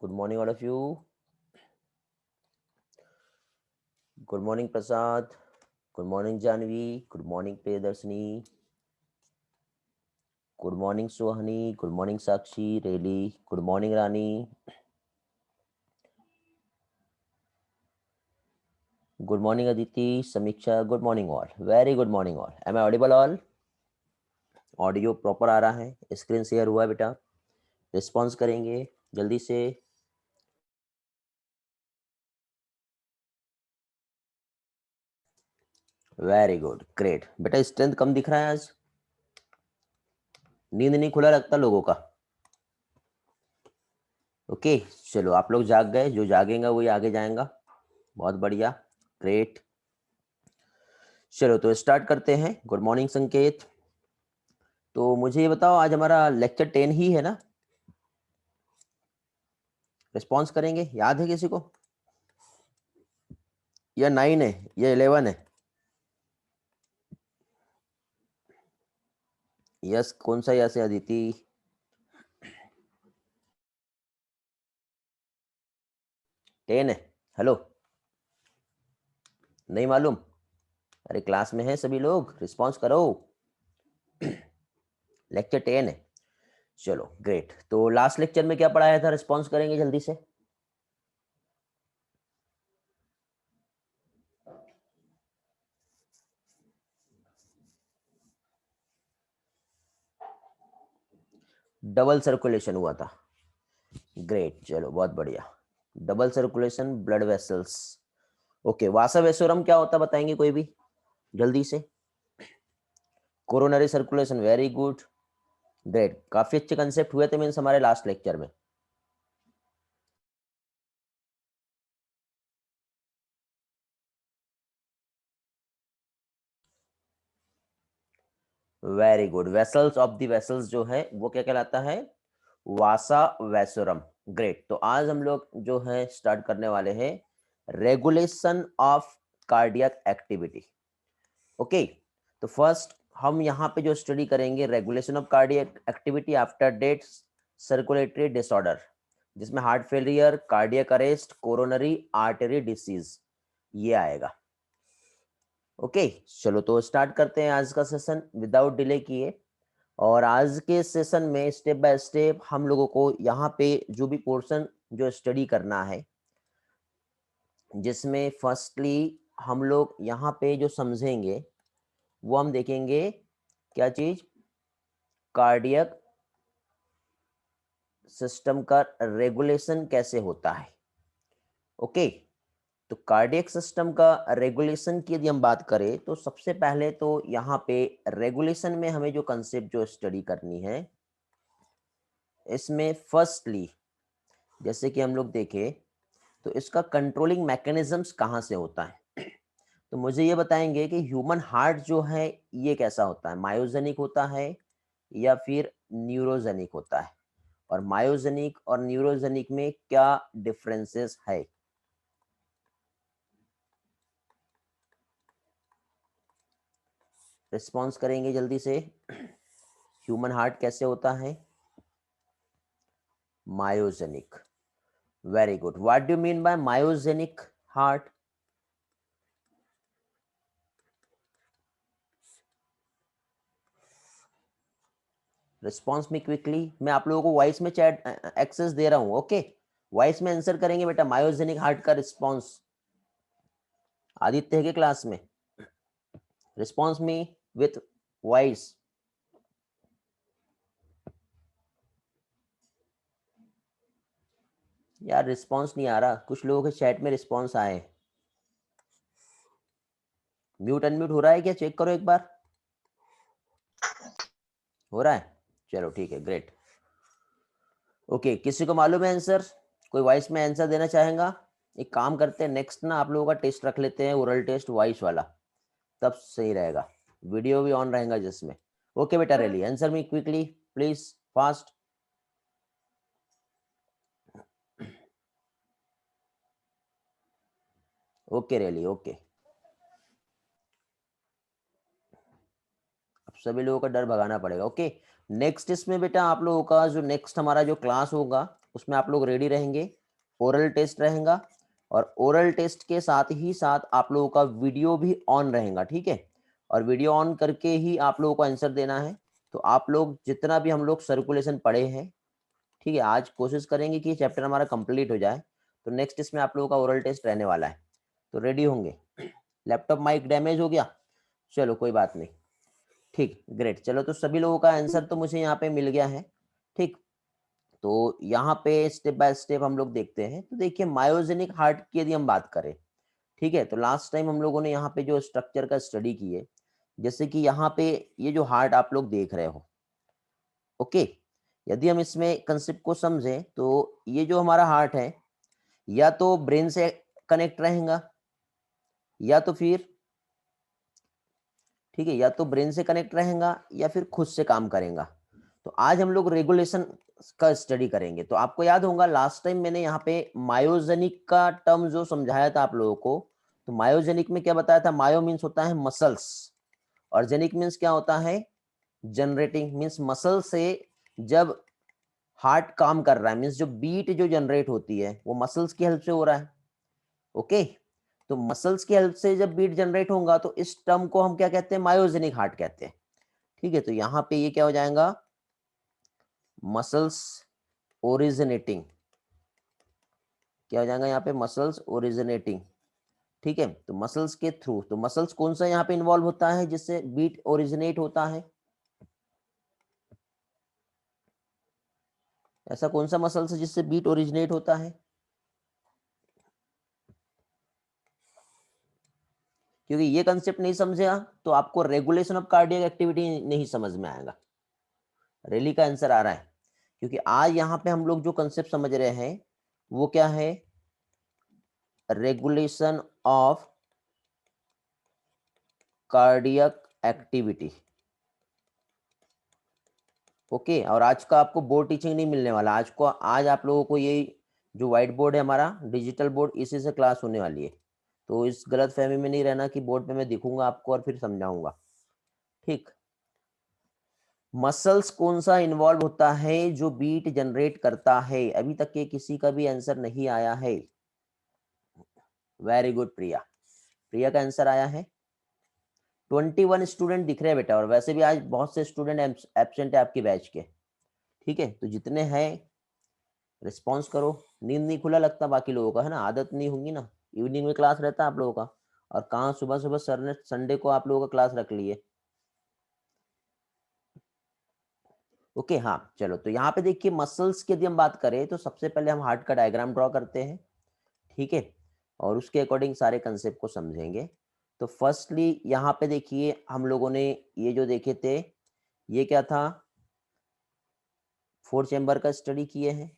Good morning, all of you. Good morning, Prasad. Good morning, Janvi. Good morning, Priyadarshini. Good morning, Sohani. Good morning, Sakshi. Really. Good morning, Rani. Good morning, Aditi. Samiksha. Good morning, all. Very good morning, all. Am I audible, all? Audio proper आ रहा है? Screen share हुआ है बेटा? Response करेंगे जल्दी से. Very good, great. बेटा स्ट्रेंथ कम दिख रहा है आज. नींद नहीं खुला लगता लोगों का. ओके चलो, आप लोग जाग गए. जो जागेगा वही आगे जाएगा. बहुत बढ़िया, ग्रेट. चलो तो स्टार्ट करते हैं. गुड मॉर्निंग संकेत. तो मुझे ये बताओ, आज हमारा लेक्चर 10 ही है ना? रिस्पॉन्स करेंगे. याद है किसी को? या 9 है या 11 है? यस, कौन सा यस है अदिति? 10 है. हेलो, नहीं मालूम? अरे क्लास में है सभी लोग, रिस्पॉन्स करो. लेक्चर 10 है. चलो ग्रेट. तो लास्ट लेक्चर में क्या पढ़ाया था? रिस्पॉन्स करेंगे जल्दी से. डबल सर्कुलेशन हुआ था. ग्रेट, चलो बहुत बढ़िया. Double circulation, blood vessels. Okay, vasa vasorum क्या होता बताएंगे कोई भी जल्दी से? Coronary circulation. Very good, great. काफी अच्छे कंसेप्ट हुए थे मीन्स हमारे लास्ट लेक्चर में. Very good. Vessels of the vessels जो है वो क्या कहलाता है? Vasa vasorum. ग्रेट. तो आज हम लोग जो है स्टार्ट करने वाले हैं regulation of cardiac activity. Okay, तो फर्स्ट हम यहाँ पे जो स्टडी करेंगे regulation of cardiac activity after death circulatory disorder, जिसमें heart failure, cardiac arrest, coronary artery disease ये आएगा. ओके चलो तो स्टार्ट करते हैं आज का सेशन विदाउट डिले किए. और आज के सेशन में स्टेप बाय स्टेप हम लोगों को यहाँ पे जो भी पोर्शन जो स्टडी करना है, जिसमें फर्स्टली हम लोग यहाँ पे जो समझेंगे वो हम देखेंगे क्या चीज? कार्डियक सिस्टम का रेगुलेशन कैसे होता है. ओके, तो कार्डियक सिस्टम का रेगुलेशन की यदि हम बात करें तो सबसे पहले तो यहाँ पे रेगुलेशन में हमें जो कंसेप्ट जो स्टडी करनी है, इसमें फर्स्टली जैसे कि हम लोग देखें तो इसका कंट्रोलिंग मैकेनिज्म्स कहाँ से होता है. तो मुझे ये बताएंगे कि ह्यूमन हार्ट जो है ये कैसा होता है? मायोजेनिक होता है या फिर न्यूरोजेनिक होता है? और मायोजेनिक और न्यूरोजेनिक में क्या डिफरेंसेस है? रिस्पॉन्स करेंगे जल्दी से. ह्यूमन हार्ट कैसे होता है? Myogenic. Very good. What do you mean by myogenic heart? Response में क्विकली. मैं आप लोगों को वॉइस में चैट एक्सेस दे रहा हूं. ओके, वॉइस में आंसर करेंगे बेटा. मायोजेनिक हार्ट का रिस्पॉन्स आदित्य है के क्लास में? Response me with voice. यार रिस्पॉन्स नहीं आ रहा. कुछ लोगों के चैट में रिस्पॉन्स आए. म्यूट अनम्यूट हो रहा है क्या? चेक करो एक बार. हो रहा है? चलो ठीक है, ग्रेट. ओके, किसी को मालूम है आंसर? कोई वॉइस में आंसर देना चाहेगा? एक काम करते हैं, नेक्स्ट ना आप लोगों का टेस्ट रख लेते हैं, ओरल टेस्ट वॉइस वाला. तब सही रहेगा, वीडियो भी ऑन रहेगा जिसमें. ओके बेटा, really answer me quickly please, fast. Okay really, okay. अब सभी लोगों का डर भगाना पड़ेगा. ओके, नेक्स्ट इसमें बेटा आप लोगों का जो नेक्स्ट हमारा जो क्लास होगा उसमें आप लोग रेडी रहेंगे। ओरल टेस्ट रहेगा और ओरल टेस्ट के साथ ही साथ आप लोगों का वीडियो भी ऑन रहेगा, ठीक है। और वीडियो ऑन करके ही आप लोगों को आंसर देना है। तो आप लोग जितना भी हम लोग सर्कुलेशन पढ़े हैं, ठीक है, आज कोशिश करेंगे कि चैप्टर हमारा कंप्लीट हो जाए। तो नेक्स्ट इसमें आप लोगों का ओरल टेस्ट रहने वाला है, तो रेडी होंगे। लैपटॉप माइक डैमेज हो गया, चलो कोई बात नहीं, ठीक, ग्रेट। चलो तो सभी लोगों का आंसर तो मुझे यहाँ पे मिल गया है, ठीक। तो यहाँ पे स्टेप बाय स्टेप हम लोग देखते हैं। तो देखिए मायोजेनिक हार्ट की यदि हम बात करें, ठीक है, तो लास्ट टाइम हम लोगों ने यहाँ पे जो स्ट्रक्चर का स्टडी की है, जैसे कि यहाँ पे ये जो हार्ट आप लोग देख रहे हो, ओके, यदि हम इसमें कंसेप्ट को समझें तो ये जो हमारा हार्ट है या तो ब्रेन से कनेक्ट रहेगा या तो फिर, ठीक है, या तो ब्रेन से कनेक्ट रहेगा या फिर खुद से काम करेगा। तो आज हम लोग रेगुलेशन का स्टडी करेंगे। तो आपको याद होगा लास्ट टाइम मैंने यहाँ पे मायोजेनिक का टर्म जो समझाया था आप लोगों को। तो मायोजेनिक में क्या बताया था, मायो मीन्स होता है मसल्स और जेनिक मीन्स क्या होता है, जनरेटिंग, मीन्स मसल से जब हार्ट काम कर रहा है, मीन्स जो बीट जो जनरेट होती है वो मसल्स की हेल्प से हो रहा है, ओके। तो मसल्स की हेल्प से जब बीट जनरेट होगा तो इस टर्म को हम क्या कहते हैं, मायोजेनिक हार्ट कहते हैं, ठीक है। तो यहाँ पे ये क्या हो जाएगा, मसल्स ओरिजिनेटिंग, क्या हो जाएगा यहाँ पे, मसल्स ओरिजिनेटिंग, ठीक है। तो मसल्स के थ्रू, तो मसल्स कौन सा यहाँ पे इन्वॉल्व होता है जिससे बीट ओरिजिनेट होता है, ऐसा कौन सा मसल्स है जिससे बीट ओरिजिनेट होता है। क्योंकि ये कंसेप्ट नहीं समझेगा तो आपको रेगुलेशन ऑफ कार्डियक एक्टिविटी नहीं समझ में आएगा। रैली का आंसर आ रहा है, क्योंकि आज यहाँ पे हम लोग जो कंसेप्ट समझ रहे हैं वो क्या है, regulation of cardiac activity, okay. और आज का आपको बोर्ड टीचिंग नहीं मिलने वाला, आज आप लोगों को ये जो व्हाइट बोर्ड है हमारा डिजिटल बोर्ड, इसी से क्लास होने वाली है। तो इस गलत फहमी में नहीं रहना कि बोर्ड पे मैं दिखूंगा आपको और फिर समझाऊंगा, ठीक। मसल्स कौन सा इन्वॉल्व होता है जो बीट जनरेट करता है, अभी तक के किसी का भी आंसर नहीं आया है। वेरी गुड प्रिया, प्रिया का आंसर आया है। 21 स्टूडेंट दिख रहे हैं बेटा, और वैसे भी आज बहुत से स्टूडेंट एब्सेंट है आपके बैच के, ठीक है। तो जितने हैं रिस्पॉन्स करो। नींद नहीं खुला लगता बाकी लोगों का, है ना, आदत नहीं होगी ना, इवनिंग में क्लास रहता है आप लोगों का, और कहाँ सुबह सुबह सर ने संडे को आप लोगों का क्लास रख लिए, ओके। हाँ चलो, तो यहाँ पे देखिए मसल्स की यदि हम बात करें तो सबसे पहले हम हार्ट का डायग्राम ड्रॉ करते हैं, ठीक है, और उसके अकॉर्डिंग सारे कंसेप्ट को समझेंगे। तो फर्स्टली यहाँ पे देखिए हम लोगों ने ये जो देखे थे, ये क्या था, 4 चैम्बर का स्टडी किए हैं।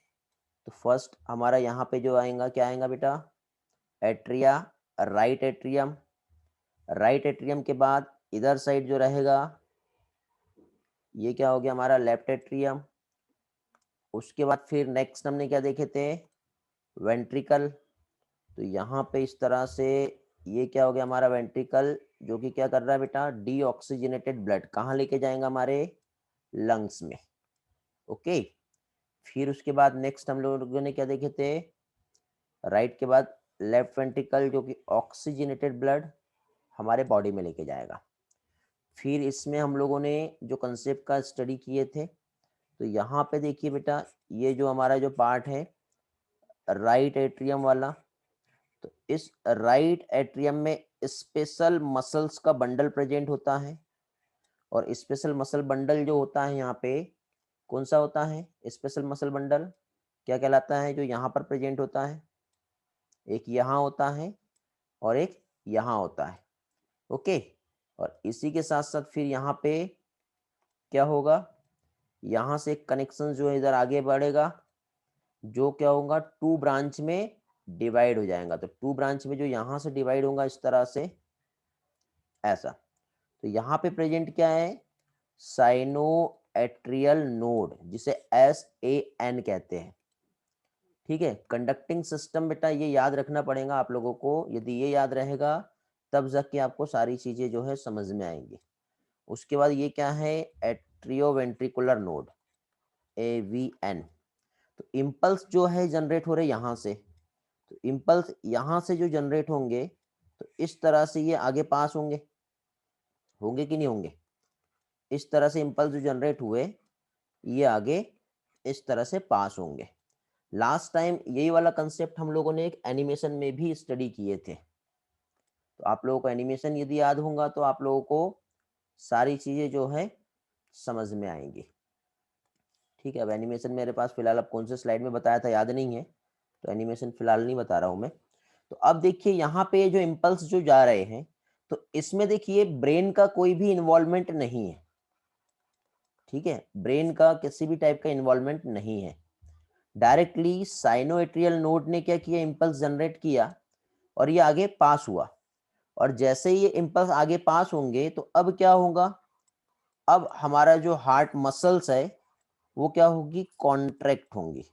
तो फर्स्ट हमारा यहाँ पे जो आएगा, क्या आएगा बेटा, atria, right atrium, right atrium के बाद इधर साइड जो रहेगा ये क्या हो गया हमारा, लेफ्ट एट्रियम। उसके बाद फिर नेक्स्ट हमने क्या देखे थे, वेंट्रिकल। तो यहाँ पे इस तरह से ये क्या हो गया हमारा वेंट्रिकल, जो कि क्या कर रहा है बेटा, डीऑक्सीजनेटेड ब्लड कहाँ लेके जाएगा, हमारे लंग्स में, ओके। फिर उसके बाद नेक्स्ट हम लोगों ने क्या देखे थे, राइट के बाद लेफ्ट वेंट्रिकल, जो कि ऑक्सीजनेटेड ब्लड हमारे बॉडी में लेके जाएगा। फिर इसमें हम लोगों ने जो कंसेप्ट का स्टडी किए थे, तो यहाँ पे देखिए बेटा, ये जो हमारा जो पार्ट है राइट एट्रियम वाला, तो इस राइट एट्रियम में स्पेशल मसल्स का बंडल प्रेजेंट होता है। और स्पेशल मसल बंडल जो होता है यहाँ पे कौन सा होता है, स्पेशल मसल बंडल क्या कहलाता है, जो यहाँ पर प्रेजेंट होता है, एक यहाँ होता है और एक यहाँ होता है, ओके। और इसी के साथ साथ फिर यहाँ पे क्या होगा, यहाँ से कनेक्शन जो है इधर आगे बढ़ेगा, जो क्या होगा, टू ब्रांच में डिवाइड हो जाएगा। तो टू ब्रांच में जो यहाँ से डिवाइड होगा इस तरह से, ऐसा। तो यहाँ पे प्रेजेंट क्या है, साइनो एट्रियल नोड, जिसे SAN कहते हैं, ठीक है। कंडक्टिंग सिस्टम बेटा ये याद रखना पड़ेगा आप लोगों को, यदि ये याद रहेगा तब जाके आपको सारी चीजें जो है समझ में आएंगी। उसके बाद ये क्या है, एट्रियोवेंट्रिकुलर नोड, AVN। तो इम्पल्स जो है जनरेट हो रहे यहाँ से, तो इम्पल्स यहाँ से जो जनरेट होंगे तो इस तरह से ये आगे पास होंगे, होंगे कि नहीं होंगे? इस तरह से इम्पल्स जो जनरेट हुए ये आगे इस तरह से पास होंगे। लास्ट टाइम यही वाला कंसेप्ट हम लोगों ने एक एनिमेशन में भी स्टडी किए थे, तो आप लोगों को एनिमेशन यदि याद होगा तो आप लोगों को सारी चीजें जो है समझ में आएंगी। ठीक है, अब एनिमेशन मेरे पास फिलहाल, अब कौन से स्लाइड में बताया था याद नहीं है, तो एनिमेशन फिलहाल नहीं बता रहा हूं मैं। तो अब देखिए यहाँ पे जो इम्पल्स जो जा रहे हैं, तो इसमें देखिए ब्रेन का कोई भी इन्वॉल्वमेंट नहीं है। ठीक है, ब्रेन का किसी भी टाइप का इन्वॉल्वमेंट नहीं है। डायरेक्टली साइनोएट्रियल नोड ने क्या किया, इम्पल्स जनरेट किया और ये आगे पास हुआ, और जैसे ही ये इम्पल्स आगे पास होंगे तो अब क्या होगा, अब हमारा जो हार्ट मसल्स है वो क्या होगी, कॉन्ट्रैक्ट होंगी।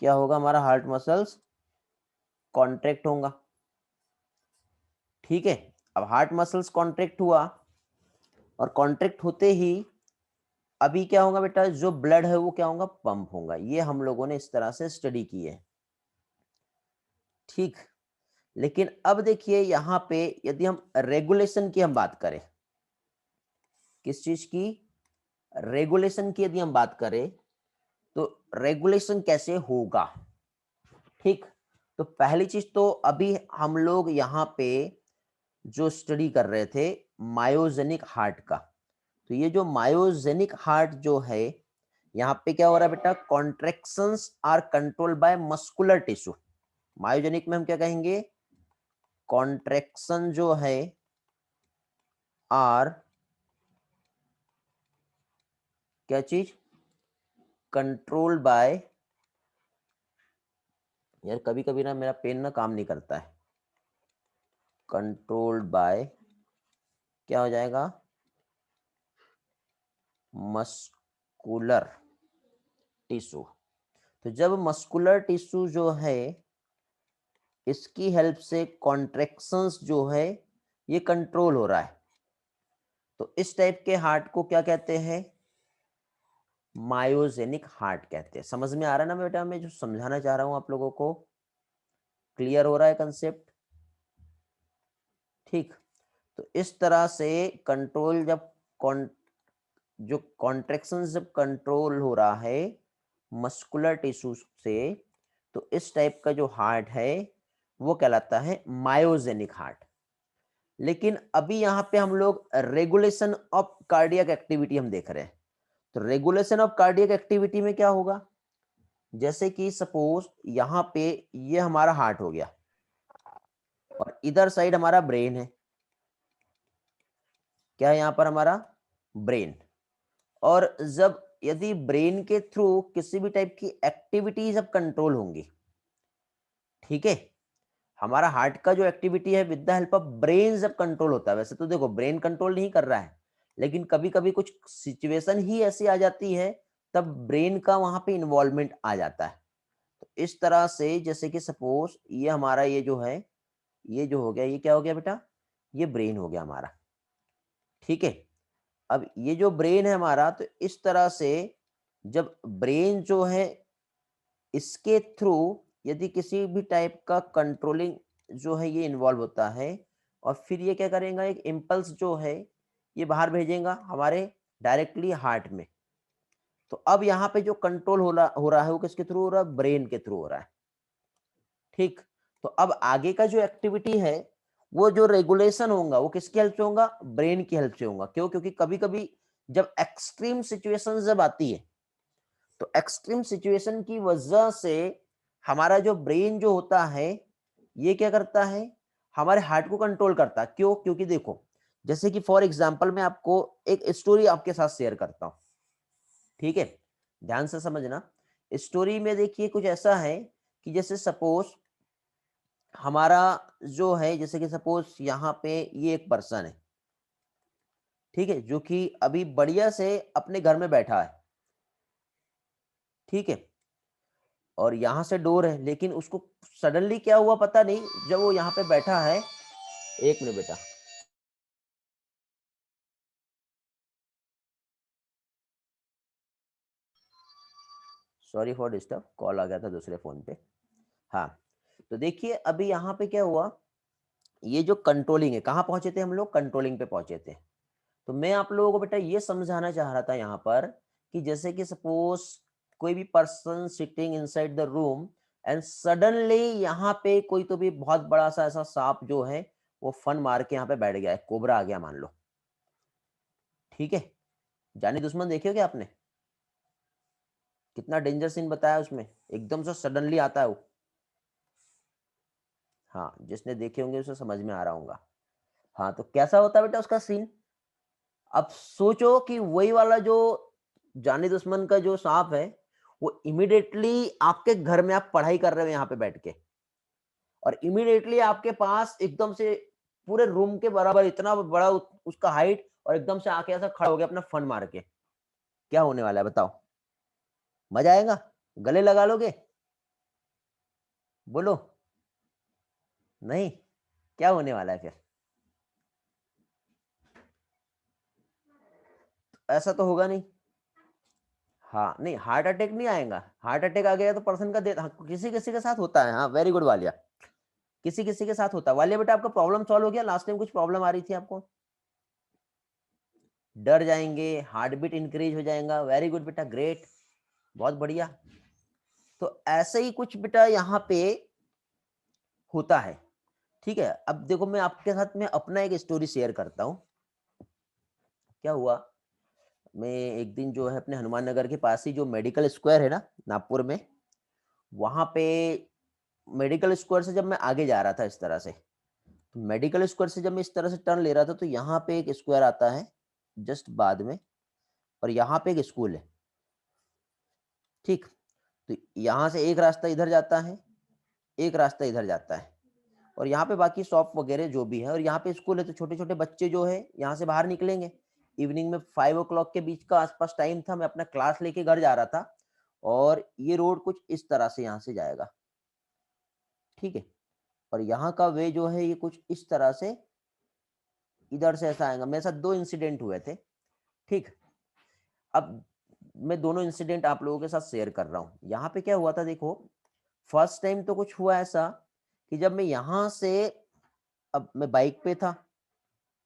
क्या होगा, हमारा हार्ट मसल्स कॉन्ट्रैक्ट होगा। ठीक है, अब हार्ट मसल्स कॉन्ट्रैक्ट हुआ और कॉन्ट्रैक्ट होते ही अभी क्या होगा बेटा, जो ब्लड है वो क्या होगा, पंप होगा। ये हम लोगों ने इस तरह से स्टडी की है। ठीक, लेकिन अब देखिए यहाँ पे यदि हम रेगुलेशन की हम बात करें, किस चीज की, रेगुलेशन की यदि हम बात करें तो रेगुलेशन कैसे होगा। ठीक, तो पहली चीज तो अभी हम लोग यहाँ पे जो स्टडी कर रहे थे मायोजेनिक हार्ट का, तो ये जो मायोजेनिक हार्ट जो है, यहाँ पे क्या हो रहा है बेटा, contractions are control by muscular tissue. Myogenic में हम क्या कहेंगे, कॉन्ट्रैक्शन जो है आर क्या चीज, कंट्रोल बाय, यार कभी कभी ना मेरा पेन ना काम नहीं करता है, कंट्रोल्ड बाय क्या हो जाएगा, मस्कुलर टिश्यू। तो जब मस्कुलर टिश्यू जो है इसकी हेल्प से कॉन्ट्रैक्शंस जो है ये कंट्रोल हो रहा है, तो इस टाइप के हार्ट को क्या कहते हैं, मायोजेनिक हार्ट कहते हैं। समझ में आ रहा है ना बेटा, मैं जो समझाना चाह रहा हूं आप लोगों को, क्लियर हो रहा है कंसेप्ट। ठीक, तो इस तरह से कंट्रोल जब जो कॉन्ट्रैक्शन जब कंट्रोल हो रहा है मस्कुलर टिश्यू से, तो इस टाइप का जो हार्ट है वो कहलाता है मायोजेनिक हार्ट। लेकिन अभी यहाँ पे हम लोग रेगुलेशन ऑफ कार्डियक एक्टिविटी हम देख रहे हैं। तो रेगुलेशन ऑफ कार्डियक एक्टिविटी में क्या होगा, जैसे कि सपोज यहाँ पे ये हमारा हार्ट हो गया और इधर साइड हमारा ब्रेन है। क्या है यहाँ पर, हमारा ब्रेन। और जब यदि ब्रेन के थ्रू किसी भी टाइप की एक्टिविटीज अब कंट्रोल होंगी, ठीक है, हमारा हार्ट का जो एक्टिविटी है with the help of brain जब कंट्रोल होता है, वैसे तो देखो ब्रेन कंट्रोल नहीं कर रहा है, लेकिन कभी कभी कुछ सिचुएशन ही ऐसी आ जाती है तब ब्रेन का वहां पे इन्वॉल्वमेंट आ जाता है। तो इस तरह से जैसे कि सपोज ये हमारा ये जो है, ये जो हो गया, ये क्या हो गया बेटा, ये ब्रेन हो गया हमारा। ठीक है, अब ये जो ब्रेन है हमारा, तो इस तरह से जब ब्रेन जो है इसके थ्रू यदि किसी भी टाइप का कंट्रोलिंग जो है ये इन्वॉल्व होता है, और फिर ये क्या करेगा, एक इम्पल्स जो है ये बाहर भेजेगा हमारे डायरेक्टली हार्ट में। तो अब यहाँ पे जो कंट्रोल हो रहा है वो किसके थ्रू हो रहा है, ब्रेन के थ्रू हो रहा है। ठीक, तो अब आगे का जो एक्टिविटी है वो जो रेगुलेशन होगा वो किसकी हेल्प से होगा, ब्रेन की हेल्प से होगा। क्यों, क्योंकि कभी कभी जब एक्सट्रीम सिचुएशन जब आती है, तो एक्सट्रीम सिचुएशन की वजह से हमारा जो ब्रेन जो होता है ये क्या करता है, हमारे हार्ट को कंट्रोल करता है। क्यों, क्योंकि देखो जैसे कि फॉर एग्जांपल मैं आपको एक स्टोरी आपके साथ शेयर करता हूं। ठीक है, ध्यान से समझना। स्टोरी में देखिए कुछ ऐसा है कि जैसे सपोज हमारा जो है, जैसे कि सपोज यहाँ पे ये एक पर्सन है, ठीक है, जो कि अभी बढ़िया से अपने घर में बैठा है। ठीक है, और यहाँ से डोर है, लेकिन उसको सडनली क्या हुआ पता नहीं, जब वो यहाँ पे बैठा है, एक मिनट बेटा, सॉरी फॉर डिस्टर्ब, कॉल आ गया था दूसरे फोन पे। हाँ, तो देखिए अभी यहाँ पे क्या हुआ, ये जो कंट्रोलिंग है, कहाँ पहुंचे थे हम लोग, कंट्रोलिंग पे पहुंचे थे। तो मैं आप लोगों को बेटा ये समझाना चाह रहा था यहाँ पर कि जैसे कि सपोज कोई भी person sitting inside the room and suddenly यहाँ पे कोई तो भी बहुत बड़ा सा ऐसा सांप जो है वो फन मार के यहाँ पे बैठ गया है, कोबरा आ गया मान लो, ठीक है। जानी दुश्मन देखे हो क्या आपने, कितना डेंजर सीन बताया उसमें, एकदम से सडनली आता है वो। हाँ, जिसने देखे होंगे उसे समझ में आ रहा होगा। हाँ, तो कैसा होता है बेटा उसका सीन। अब सोचो कि वही वाला जो जानी दुश्मन का जो सांप है, वो इमीडिएटली आपके घर में आप पढ़ाई कर रहे हो यहाँ पे बैठ के, और इमीडिएटली आपके पास एकदम से पूरे रूम के बराबर इतना बड़ा उसका हाइट, और एकदम से आके ऐसा खड़ा हो गया अपना फन मार के, क्या होने वाला है बताओ। मजा आएगा, गले लगा लोगे, बोलो नहीं, क्या होने वाला है फिर। ऐसा तो होगा नहीं। हाँ नहीं, हार्ट अटैक नहीं आएगा, हार्ट अटैक आ गया तो पर्सन का हाँ, किसी किसी के साथ होता है। हाँ वेरी गुड वालिया, किसी किसी के साथ होता है। वालिया बेटा आपका प्रॉब्लम सॉल्व हो गया, लास्ट टाइम कुछ प्रॉब्लम आ रही थी आपको, डर जाएंगे, हार्ट बीट इंक्रीज हो जाएगा, वेरी गुड बेटा, ग्रेट, बहुत बढ़िया। तो ऐसे ही कुछ बेटा यहाँ पे होता है, ठीक है। अब देखो मैं आपके साथ में अपना एक स्टोरी शेयर करता हूँ। क्या हुआ, मैं एक दिन जो है अपने हनुमान नगर के पास ही जो मेडिकल स्क्वायर है ना नागपुर में, वहां पे मेडिकल स्क्वायर से जब मैं आगे जा रहा था इस तरह से, तो मेडिकल स्क्वायर से जब मैं इस तरह से टर्न ले रहा था तो यहाँ पे एक स्क्वायर आता है जस्ट बाद में, और यहाँ पे एक स्कूल है, ठीक। तो यहाँ से एक रास्ता इधर जाता है, एक रास्ता इधर जाता है, और यहाँ पे बाकी शॉप वगैरह जो भी है, और यहाँ पे स्कूल है। तो छोटे छोटे बच्चे जो है यहाँ से बाहर निकलेंगे, इवनिंग में 5 o'clock के बीच का आसपास टाइम था, मैं अपना क्लास लेके घर जा रहा था, और ये रोड कुछ इस तरह से यहाँ से जाएगा, ठीक है। और यहाँ का वे जो है ये कुछ इस तरह से इधर से ऐसा आएगा। मेरे साथ 2 इंसिडेंट हुए थे, ठीक। अब मैं दोनों इंसिडेंट आप लोगों के साथ शेयर कर रहा हूँ। यहाँ पे क्या हुआ था देखो, फर्स्ट टाइम तो कुछ हुआ ऐसा कि जब मैं यहाँ से, अब मैं बाइक पे था,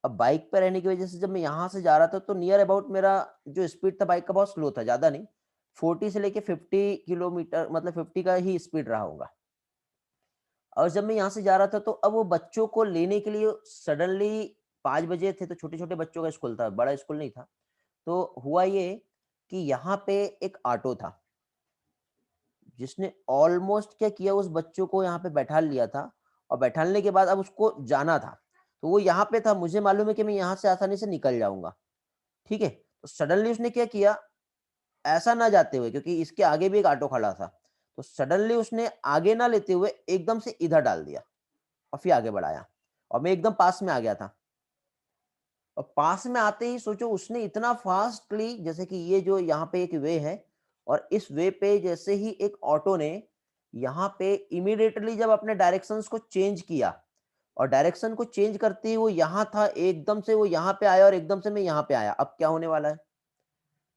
अब बाइक पे रहने की वजह से जब मैं यहाँ से जा रहा था तो नियर अबाउट मेरा जो स्पीड था बाइक का बहुत स्लो था, ज्यादा नहीं, 40 से लेके 50 किलोमीटर, मतलब 50 का ही स्पीड रहा होगा। और जब मैं यहाँ से जा रहा था तो अब वो बच्चों को लेने के लिए सडनली 5 बजे थे, तो छोटे छोटे बच्चों का स्कूल था, बड़ा स्कूल नहीं था। तो हुआ ये कि यहाँ पे एक ऑटो था जिसने ऑलमोस्ट क्या किया, उस बच्चों को यहाँ पे बैठा लिया था, और बैठालने के बाद अब उसको जाना था। तो वो यहाँ पे था, मुझे मालूम है कि मैं यहाँ से आसानी से निकल जाऊंगा, ठीक है। तो सडनली उसने क्या किया, ऐसा ना जाते हुए, क्योंकि इसके आगे भी एक ऑटो खड़ा था, तो सडनली उसने आगे ना लेते हुए एकदम से इधर डाल दिया, और फिर आगे बढ़ाया, और मैं एकदम पास में आ गया था। और पास में आते ही सोचो उसने इतना फास्टली, जैसे कि ये जो यहाँ पे एक वे है, और इस वे पे जैसे ही एक ऑटो ने यहाँ पे इमीडिएटली जब अपने डायरेक्शंस को चेंज किया, और डायरेक्शन को चेंज करते ही वो यहाँ था, एकदम से वो यहाँ पे आया और एकदम से मैं यहाँ पे आया। अब क्या होने वाला है,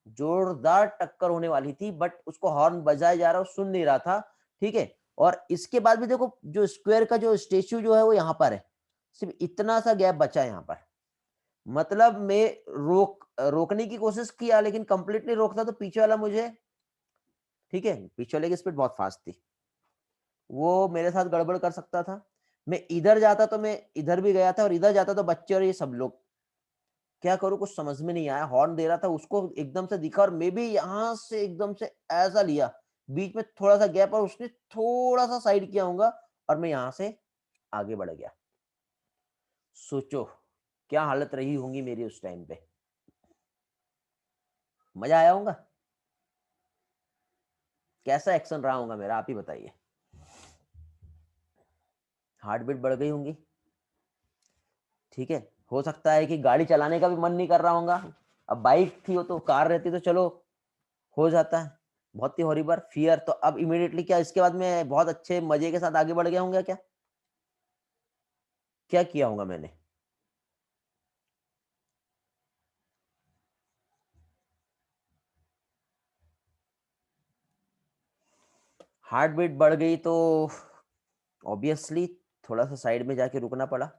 जोरदार टक्कर होने वाली थी, बट उसको हॉर्न बजाया जा रहा, वो सुन नहीं रहा था, ठीक है। और इसके बाद भी देखो जो स्क्वायर का जो स्टेच्यू जो है वो यहाँ पर है, सिर्फ इतना सा गैप बचा है यहाँ पर। मतलब मैं रोकने की कोशिश किया, लेकिन कंप्लीटली रोकता तो पीछे वाला मुझे, ठीक है, पीछे वाले की स्पीड बहुत फास्ट थी, वो मेरे साथ गड़बड़ कर सकता था। मैं इधर जाता तो मैं इधर भी गया था, और इधर जाता तो बच्चे और ये सब लोग, क्या करूं कुछ समझ में नहीं आया। हॉर्न दे रहा था, उसको एकदम से दिखा, और मैं भी यहाँ से एकदम से ऐसा लिया, बीच में थोड़ा सा गैप, और उसने थोड़ा सा साइड किया होगा, और मैं यहाँ से आगे बढ़ गया। सोचो क्या हालत रही होंगी मेरी उस टाइम पे, मजा आया होगा, कैसा एक्शन रहा होगा मेरा, आप ही बताइए। हार्ट बीट बढ़ गई होंगी, ठीक है। हो सकता है कि गाड़ी चलाने का भी मन नहीं कर रहा होगा, अब बाइक थी, वो तो कार रहती तो चलो हो जाता है। बहुत ही हॉरिबल फियर, तो अब इमीडिएटली क्या इसके बाद में बहुत अच्छे मजे के साथ आगे बढ़ गया होंगे क्या, क्या किया होगा मैंने। हार्ट बीट बढ़ गई तो ऑब्वियसली थोड़ा सा साइड में जाके रुकना पड़ा,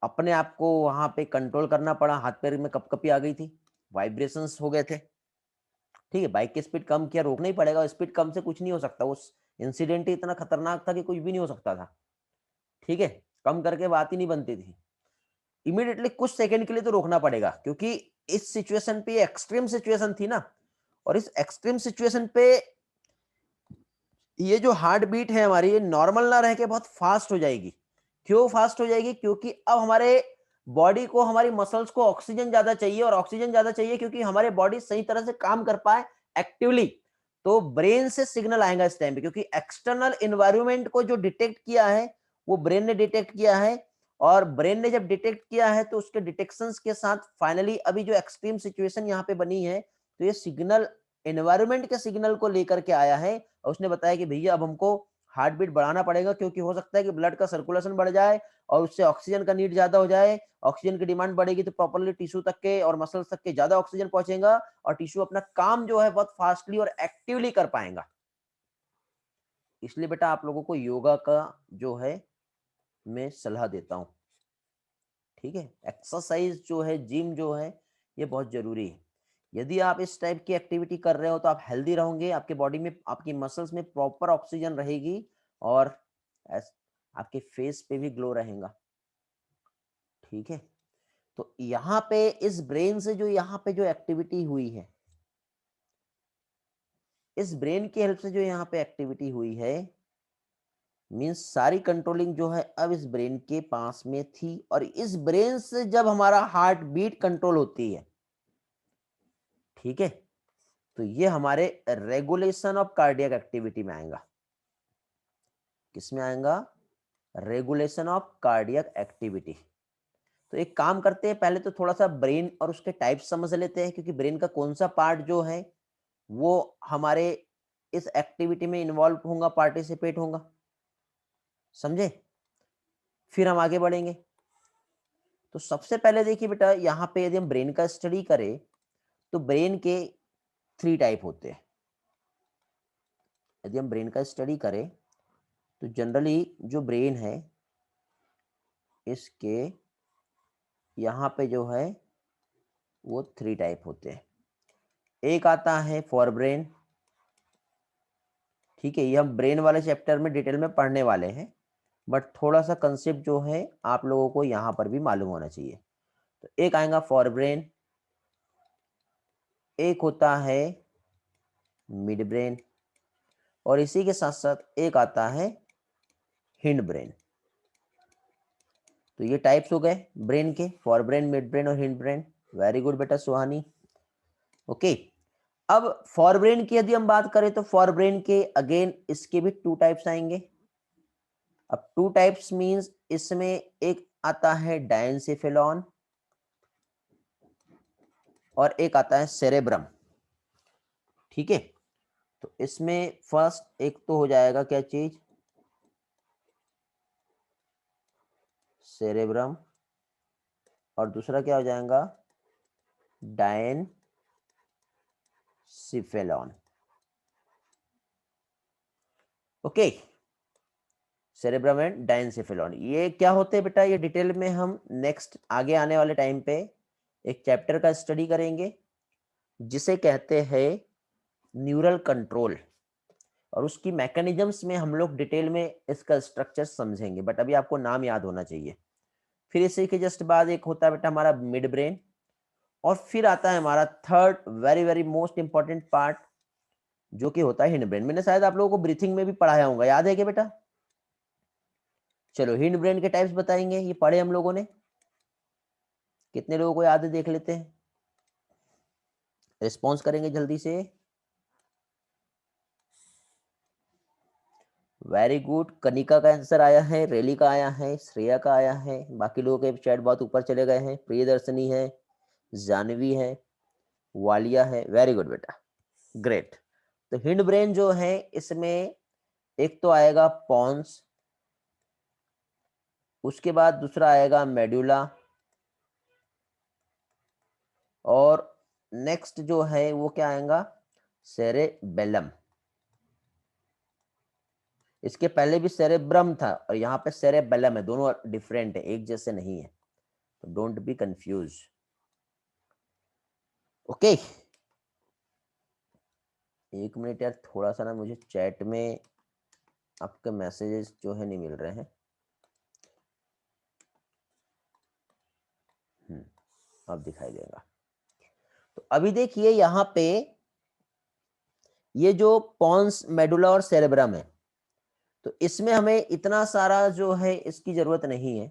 अपने आप को वहां पे कंट्रोल करना पड़ा, हाथ पैर में कपकपी आ गई थी, वाइब्रेशंस हो गए थे। ठीक है, बाइक की स्पीड कम किया, रोकना ही पड़ेगा, स्पीड कम से कुछ नहीं हो सकता, उस इंसिडेंट ही इतना खतरनाक था कि कुछ भी नहीं हो सकता था। ठीक है, कम करके बात ही नहीं बनती थी। इमीडिएटली कुछ सेकंड के लिए तो रोकना पड़ेगा, क्योंकि इस सिचुएशन पे एक्सट्रीम सिचुएशन थी ना, और इस एक्सट्रीम सिचुएशन पे ये जो हार्ट बीट है हमारी, ये नॉर्मल ना रह के बहुत फास्ट हो जाएगी। क्यों फास्ट हो जाएगी? क्योंकि अब हमारे बॉडी को, हमारी मसल्स को ऑक्सीजन ज्यादा चाहिए, और ऑक्सीजन ज्यादा चाहिए क्योंकि हमारे बॉडी सही तरह से काम कर पाए एक्टिवली। तो ब्रेन से सिग्नल आएगा इस टाइम पे, क्योंकि एक्सटर्नल एनवायरनमेंट को जो डिटेक्ट किया है वो ब्रेन ने डिटेक्ट किया है, और ब्रेन ने जब डिटेक्ट किया है तो उसके डिटेक्शंस के साथ फाइनली अभी जो एक्सट्रीम सिचुएशन यहाँ पे बनी है, तो ये सिग्नल एनवायरनमेंट के सिग्नल को लेकर के आया है, और उसने बताया कि भैया अब हमको हार्ट बीट बढ़ाना पड़ेगा, क्योंकि हो सकता है कि ब्लड का सर्कुलेशन बढ़ जाए और उससे ऑक्सीजन का नीड ज्यादा हो जाए। ऑक्सीजन की डिमांड बढ़ेगी तो प्रॉपर्ली टिश्यू तक के और मसल्स तक के ज्यादा ऑक्सीजन पहुंचेगा, और टिश्यू अपना काम जो है बहुत फास्टली और एक्टिवली कर पाएगा। इसलिए बेटा आप लोगों को योगा का जो है मैं सलाह देता हूँ। ठीक है, एक्सरसाइज जो है, जिम जो है, ये बहुत जरूरी है। यदि आप इस टाइप की एक्टिविटी कर रहे हो तो आप हेल्दी रहोगे, आपके बॉडी में, आपकी मसल्स में प्रॉपर ऑक्सीजन रहेगी, और आपके फेस पे भी ग्लो रहेगा। ठीक है, तो यहाँ पे इस ब्रेन से जो यहाँ पे जो एक्टिविटी हुई है, इस ब्रेन की हेल्प से जो यहाँ पे एक्टिविटी हुई है, मीन्स सारी कंट्रोलिंग जो है अब इस ब्रेन के पास में थी, और इस ब्रेन से जब हमारा हार्ट बीट कंट्रोल होती है, ठीक है, तो ये हमारे रेगुलेशन ऑफ कार्डियक एक्टिविटी में आएगा। किस में आएगा? Regulation of cardiac activity. तो एक काम करते हैं, पहले तो थोड़ा सा ब्रेन और उसके टाइप समझ लेते हैं, क्योंकि ब्रेन का कौन सा पार्ट जो है वो हमारे इस एक्टिविटी में इन्वॉल्व होगा, पार्टिसिपेट होगा, समझे? फिर हम आगे बढ़ेंगे। तो सबसे पहले देखिए बेटा, यहाँ पे यदि हम ब्रेन का स्टडी करें तो ब्रेन के 3 टाइप होते हैं। यदि हम ब्रेन का स्टडी करें तो जनरली जो ब्रेन है इसके यहाँ पे जो है वो 3 टाइप होते हैं। एक आता है फॉर ब्रेन। ठीक है, ये हम ब्रेन वाले चैप्टर में डिटेल में पढ़ने वाले हैं, बट थोड़ा सा कंसेप्ट जो है आप लोगों को यहाँ पर भी मालूम होना चाहिए। तो एक आएगा फॉर ब्रेन, एक होता है मिड ब्रेन, और इसी के साथ साथ एक आता है हिंड ब्रेन। तो ये टाइप्स हो गए ब्रेन के, फॉर ब्रेन, मिड ब्रेन और हिंड ब्रेन। वेरी गुड बेटा सुहानी। ओके, अब फॉर ब्रेन की यदि हम बात करें तो फॉर ब्रेन के अगेन इसके भी 2 टाइप्स आएंगे। अब 2 टाइप्स मींस इसमें एक आता है डायंसेफेलॉन और एक आता है सेरेब्रम। ठीक है, तो इसमें फर्स्ट एक तो हो जाएगा क्या चीज, सेरेब्रम, और दूसरा क्या हो जाएगा, डायंसिफेलॉन। ओके, सेरेब्रम एंड डायंसेफेलॉन, ये क्या होते हैं बेटा, ये डिटेल में हम नेक्स्ट आगे आने वाले टाइम पे एक चैप्टर का स्टडी करेंगे जिसे कहते हैं न्यूरल कंट्रोल, और उसकी मैकेनिज्म्स में हम लोग डिटेल में इसका स्ट्रक्चर समझेंगे, बट अभी आपको नाम याद होना चाहिए। फिर इसी के जस्ट बाद एक होता है बेटा हमारा मिड ब्रेन, और फिर आता है हमारा third very very most important part जो कि होता है हिंड ब्रेन। मैंने शायद आप लोगों को ब्रीथिंग में भी पढ़ाया होगा, याद है क्या बेटा? चलो हिंड ब्रेन के टाइप्स बताएंगे, ये पढ़े हम लोगों ने, कितने लोगों को याद है देख लेते हैं, रिस्पॉन्स करेंगे जल्दी से। वेरी गुड, कनिका का आंसर आया है, रेली का आया है, श्रेया का आया है, बाकी लोगों के चैट बहुत ऊपर चले गए हैं, प्रियदर्शनी है, जानवी है, वालिया है। वेरी गुड बेटा, ग्रेट। तो हिंड ब्रेन जो है इसमें एक तो आएगा पॉन्स, उसके बाद दूसरा आएगा मेडुला, और नेक्स्ट जो है वो क्या आएगा, सेरेबेलम। इसके पहले भी सेरेब्रम था और यहाँ पे सेरेबेलम है, दोनों डिफरेंट है, एक जैसे नहीं है, तो डोंट बी कंफ्यूज। ओके, एक मिनट यार, थोड़ा सा ना मुझे चैट में आपके मैसेजेस जो है नहीं मिल रहे हैं। अब दिखाई देगा। तो अभी देखिए यहाँ पे ये जो पॉन्स मेडुला और सेरेब्रम है, तो इसमें हमें इतना सारा जो है इसकी जरूरत नहीं है।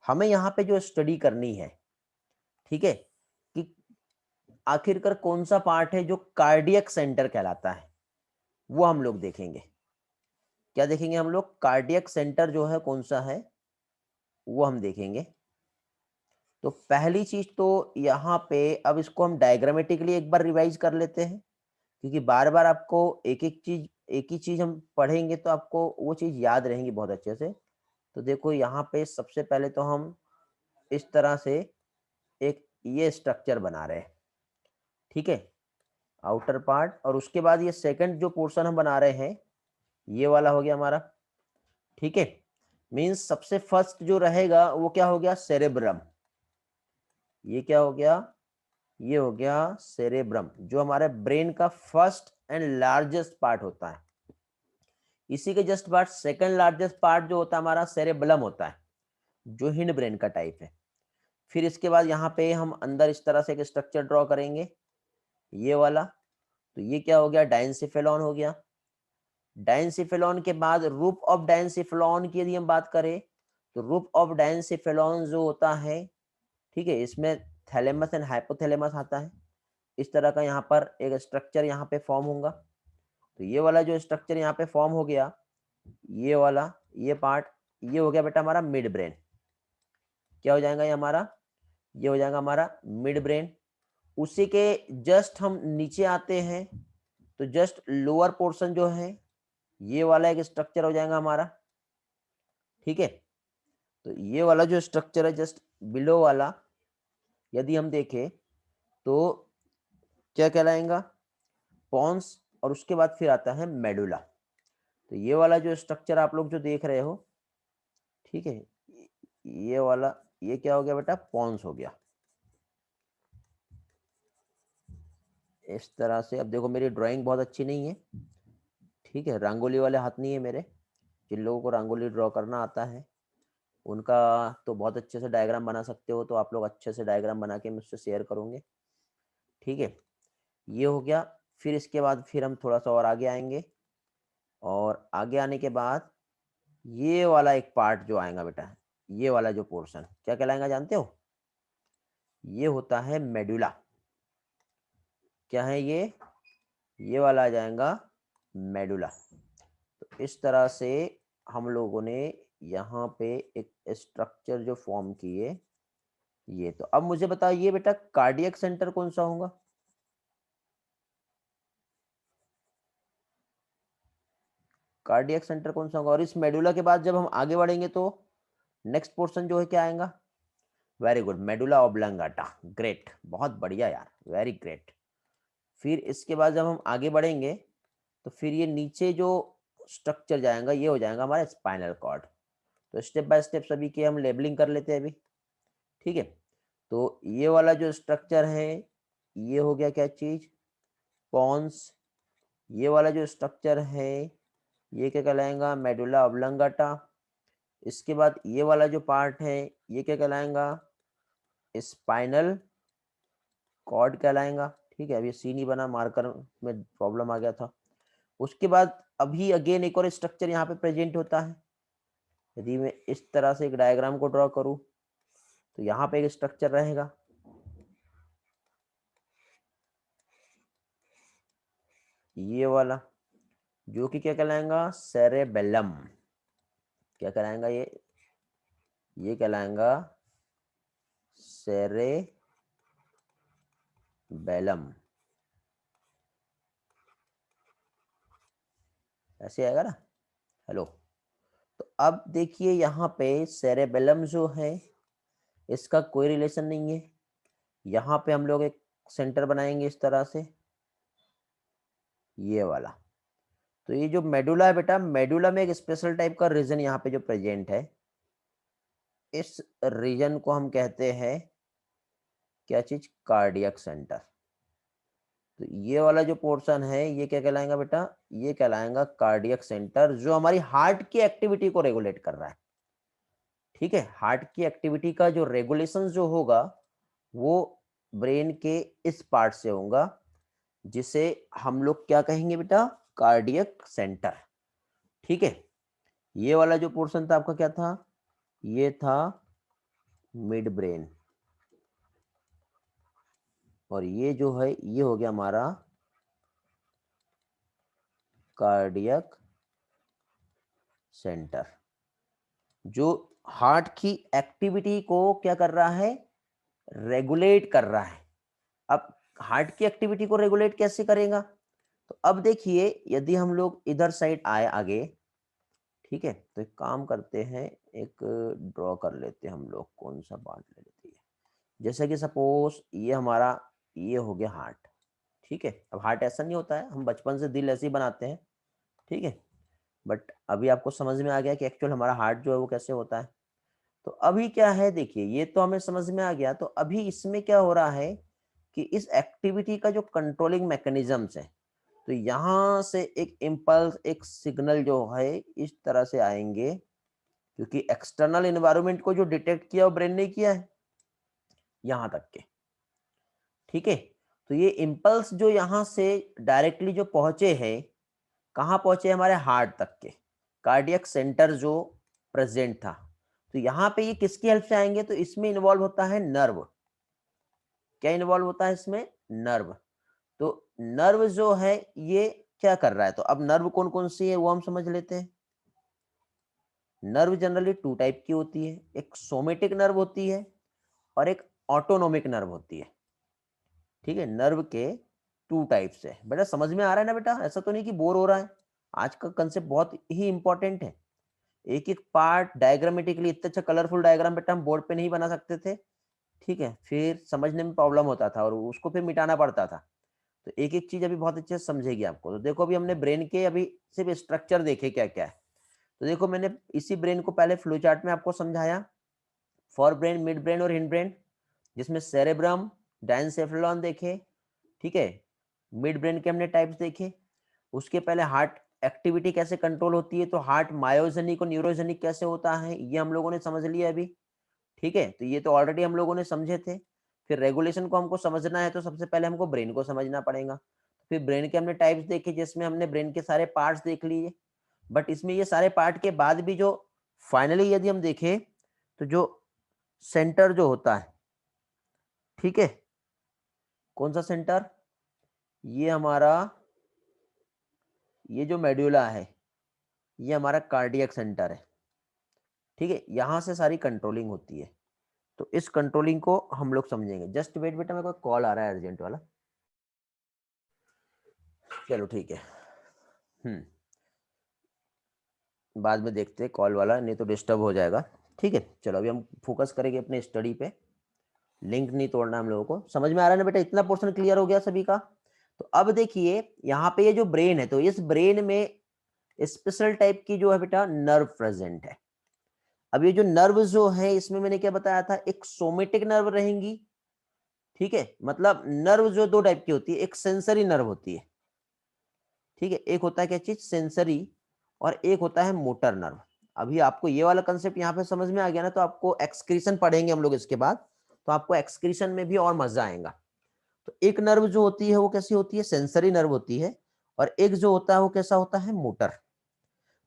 हमें यहाँ पे जो स्टडी करनी है, ठीक है, कि आखिरकार कौन सा पार्ट है जो कार्डियक सेंटर कहलाता है, वो हम लोग देखेंगे। क्या देखेंगे हम लोग? कार्डियक सेंटर जो है कौन सा है वो हम देखेंगे। तो पहली चीज तो यहाँ पे, अब इसको हम डायग्रामेटिकली एक बार रिवाइज कर लेते हैं, क्योंकि बार बार आपको एक ही चीज हम पढ़ेंगे तो आपको वो चीज याद रहेंगी बहुत अच्छे से। तो देखो यहाँ पे सबसे पहले तो हम इस तरह से एक ये स्ट्रक्चर बना रहे हैं, ठीक है, आउटर पार्ट। और उसके बाद ये सेकंड जो पोर्शन हम बना रहे हैं, ये वाला हो गया हमारा, ठीक है। मीन्स सबसे फर्स्ट जो रहेगा वो क्या हो गया? सेरेब्रम। ये क्या हो गया? ये हो गया सेरेब्रम, जो हमारे ब्रेन का फर्स्ट एंड लार्जेस्ट पार्ट होता है। इसी के जस्ट बाद सेकंड लार्जेस्ट पार्ट जो होता है हमारा सेरेबलम होता है, जो हिंड ब्रेन का टाइप है। फिर इसके बाद यहाँ पे हम अंदर इस तरह से एक स्ट्रक्चर ड्रॉ करेंगे, ये वाला। तो ये क्या हो गया? डायंसिफेलॉन हो गया। डायंसिफेलॉन के बाद रूप ऑफ डायंसिफेलॉन की यदि हम बात करें, तो रूप ऑफ डायंसिफेलॉन जो होता है, ठीक है, इसमें थैलेमस एंड हाइपोथैलेमस आता है। इस तरह का यहाँ पर एक स्ट्रक्चर यहाँ पे फॉर्म होगा। तो ये वाला जो स्ट्रक्चर यहाँ पे फॉर्म हो गया, ये वाला, ये पार्ट, ये हो गया बेटा हमारा मिड ब्रेन। क्या हो जाएगा ये हमारा? ये हो जाएगा हमारा मिड ब्रेन। उसी के जस्ट हम नीचे आते हैं, तो जस्ट लोअर पोर्शन जो है, ये वाला एक स्ट्रक्चर हो जाएगा हमारा, ठीक है। तो ये वाला जो स्ट्रक्चर है जस्ट बिलो वाला, यदि हम देखें तो क्या कहलाएगा? पॉन्स। और उसके बाद फिर आता है मेडुला। तो ये वाला जो स्ट्रक्चर आप लोग जो देख रहे हो, ठीक है, ये वाला, ये क्या हो गया बेटा? पॉन्स हो गया। इस तरह से। अब देखो मेरी ड्राइंग बहुत अच्छी नहीं है, ठीक है, रंगोली वाले हाथ नहीं है मेरे। जिन लोगों को रंगोली ड्रॉ करना आता है उनका तो बहुत अच्छे से डायग्राम बना सकते हो, तो आप लोग अच्छे से डायग्राम बना के मुझसे शेयर करोगे, ठीक है। ये हो गया। फिर इसके बाद फिर हम थोड़ा सा और आगे आएंगे, और आगे आने के बाद ये वाला एक पार्ट जो आएगा बेटा, ये वाला जो पोर्शन क्या कहलाएगा जानते हो? ये होता है मेडुला। क्या है ये वाला आ जाएगा मेडुला। तो इस तरह से हम लोगों ने यहाँ पे एक स्ट्रक्चर जो फॉर्म किए। ये तो अब मुझे बताइए बेटा, कार्डियक सेंटर कौन सा होगा? कार्डियक सेंटर कौन सा होगा? और इस मेडुला के बाद जब हम आगे बढ़ेंगे तो नेक्स्ट पोर्शन जो है क्या आएगा? Very good, medulla oblongata. Great, बहुत बढ़िया यार, वेरी ग्रेट। फिर इसके बाद जब हम आगे बढ़ेंगे तो फिर ये नीचे जो स्ट्रक्चर जाएगा ये हो जाएगा हमारा स्पाइनल कॉर्ड। तो स्टेप बाय स्टेप सभी की हम लेबलिंग कर लेते हैं अभी, ठीक है। तो ये वाला जो स्ट्रक्चर है, ये हो गया क्या चीज? पॉन्स। ये वाला जो स्ट्रक्चर है ये क्या कहलाएगा? Medulla oblongata. इसके बाद ये वाला जो पार्ट है ये क्या कहलाएगा? स्पाइनल कॉर्ड कहलाएगा, ठीक है। अभी सी नहीं बना, मार्कर में प्रॉब्लम आ गया था। उसके बाद अभी अगेन एक और स्ट्रक्चर यहाँ पे प्रेजेंट होता है। यदि मैं इस तरह से एक डायग्राम को ड्रॉ करूं तो यहाँ पे एक स्ट्रक्चर रहेगा, ये वाला, जो कि क्या कहलाएगा? सेरेबेलम। क्या कहलाएगा ये कहलाएगा सेरेबेलम। ऐसे आएगा ना? हेलो। तो अब देखिए यहाँ पे सेरेबेलम जो है इसका कोई रिलेशन नहीं है। यहाँ पे हम लोग एक सेंटर बनाएंगे इस तरह से, ये वाला। तो ये जो मेडुला है बेटा, मेडुला में एक स्पेशल टाइप का रीजन यहाँ पे जो प्रेजेंट है, इस रीजन को हम कहते हैं क्या चीज, कार्डियक सेंटर। तो ये वाला जो पोर्शन है ये क्या कहलाएगा बेटा, ये कहलाएगा कार्डियक सेंटर, जो हमारी हार्ट की एक्टिविटी को रेगुलेट कर रहा है। ठीक है, हार्ट की एक्टिविटी का जो रेगुलेशन जो होगा वो ब्रेन के इस पार्ट से होगा, जिसे हम लोग क्या कहेंगे बेटा, कार्डियक सेंटर। ठीक है, ये वाला जो पोर्शन था आपका क्या था, ये था मिड ब्रेन, और ये जो है ये हो गया हमारा कार्डियक सेंटर, जो हार्ट की एक्टिविटी को क्या कर रहा है, रेगुलेट कर रहा है। अब हार्ट की एक्टिविटी को रेगुलेट कैसे करेगा, तो अब देखिए यदि हम लोग इधर साइड आए आगे, ठीक है, तो एक काम करते हैं, एक ड्रॉ कर लेते हैं हम लोग, कौन सा पार्ट ले लेते हैं, जैसे कि सपोज ये हमारा ये हो गया हार्ट। ठीक है, अब हार्ट ऐसा नहीं होता है, हम बचपन से दिल ऐसे ही बनाते हैं, ठीक है, बट अभी आपको समझ में आ गया कि एक्चुअल हमारा हार्ट जो है वो कैसे होता है। तो अभी क्या है, देखिए ये तो हमें समझ में आ गया, तो अभी इसमें क्या हो रहा है कि इस एक्टिविटी का जो कंट्रोलिंग मैकेनिज्म्स है, तो यहाँ से एक इम्पल्स, एक सिग्नल जो है इस तरह से आएंगे, क्योंकि एक्सटर्नल एनवायरनमेंट को जो डिटेक्ट किया वो ब्रेन ने किया है यहाँ तक के। ठीक है, तो ये इम्पल्स जो यहाँ से डायरेक्टली जो पहुंचे हैं, कहाँ पहुंचे, हमारे हार्ट तक के, कार्डियक सेंटर जो प्रेजेंट था, तो यहाँ पे ये किसकी हेल्प से आएंगे, तो इसमें इन्वॉल्व होता है नर्व। क्या इन्वॉल्व होता है इसमें, नर्व। तो नर्व जो है ये क्या कर रहा है, तो अब नर्व कौन कौन सी है वो हम समझ लेते हैं। नर्व जनरली टू टाइप की होती है, एक सोमेटिक नर्व होती है और एक ऑटोनोमिक नर्व होती है। ठीक है, नर्व के टू टाइप्स है। बेटा समझ में आ रहा है ना बेटा, ऐसा तो नहीं कि बोर हो रहा है, आज का कंसेप्ट बहुत ही इंपॉर्टेंट है। एक एक पार्ट डायग्रामेटिकली, इतना अच्छा कलरफुल डायग्राम बेटा हम बोर्ड पे नहीं बना सकते थे। ठीक है, फिर समझने में प्रॉब्लम होता था और उसको फिर मिटाना पड़ता था। तो एक एक चीज अभी बहुत अच्छे से समझेगी आपको। तो देखो अभी हमने ब्रेन के अभी सिर्फ स्ट्रक्चर देखे क्या क्या है। तो देखो मैंने इसी ब्रेन को पहले फ्लो चार्ट में आपको समझाया, फॉर ब्रेन, मिड ब्रेन और हिंड ब्रेन, जिसमें सेरेब्रम, डायनसेफेलॉन देखे। ठीक है, मिड ब्रेन के हमने टाइप्स देखे। उसके पहले हार्ट एक्टिविटी कैसे कंट्रोल होती है, तो हार्ट मायोजेनिक और न्यूरोजेनिक कैसे होता है ये हम लोगों ने समझ लिया अभी। ठीक है, तो ये तो ऑलरेडी हम लोगों ने समझे थे। फिर रेगुलेशन को हमको समझना है तो सबसे पहले हमको ब्रेन को समझना पड़ेगा। फिर ब्रेन के हमने टाइप्स देखे, जिसमें हमने ब्रेन के सारे पार्ट्स देख लिए। बट इसमें ये सारे पार्ट के बाद भी जो फाइनली यदि हम देखें, तो जो सेंटर जो होता है, ठीक है, कौन सा सेंटर, ये हमारा, ये जो मेड्यूला है ये हमारा कार्डियक सेंटर है। ठीक है, यहां से सारी कंट्रोलिंग होती है। तो इस कंट्रोलिंग को हम लोग समझेंगे। जस्ट वेट बेटा, मेरे को कॉल आ रहा है अर्जेंट वाला। चलो ठीक है, बाद में देखते हैं कॉल वाला, नहीं तो डिस्टर्ब हो जाएगा। ठीक है, चलो अभी हम फोकस करेंगे अपने स्टडी पे, लिंक नहीं तोड़ना हम लोगों को। समझ में आ रहा है ना बेटा, इतना पोर्शन क्लियर हो गया सभी का। तो अब देखिए यहाँ पे ये जो ब्रेन है, तो इस ब्रेन में स्पेशल टाइप की जो है बेटा नर्व प्रेजेंट है। अब ये जो नर्व जो है, इसमें मैंने क्या बताया था, एक सोमेटिक नर्व रहेंगी। ठीक है, मतलब नर्व जो दो टाइप की होती है, एक सेंसरी नर्व होती है। ठीक है, एक होता है क्या चीज, सेंसरी, और एक होता है मोटर नर्व। अभी आपको ये वाला कंसेप्ट यहाँ पे समझ में आ गया ना, तो आपको एक्सक्रीशन पढ़ेंगे हम लोग इसके बाद, तो आपको एक्सक्रीशन में भी और मजा आएगा। तो एक नर्व जो होती है वो कैसी होती है, सेंसरी नर्व होती है, और एक जो होता है वो कैसा होता है, मोटर।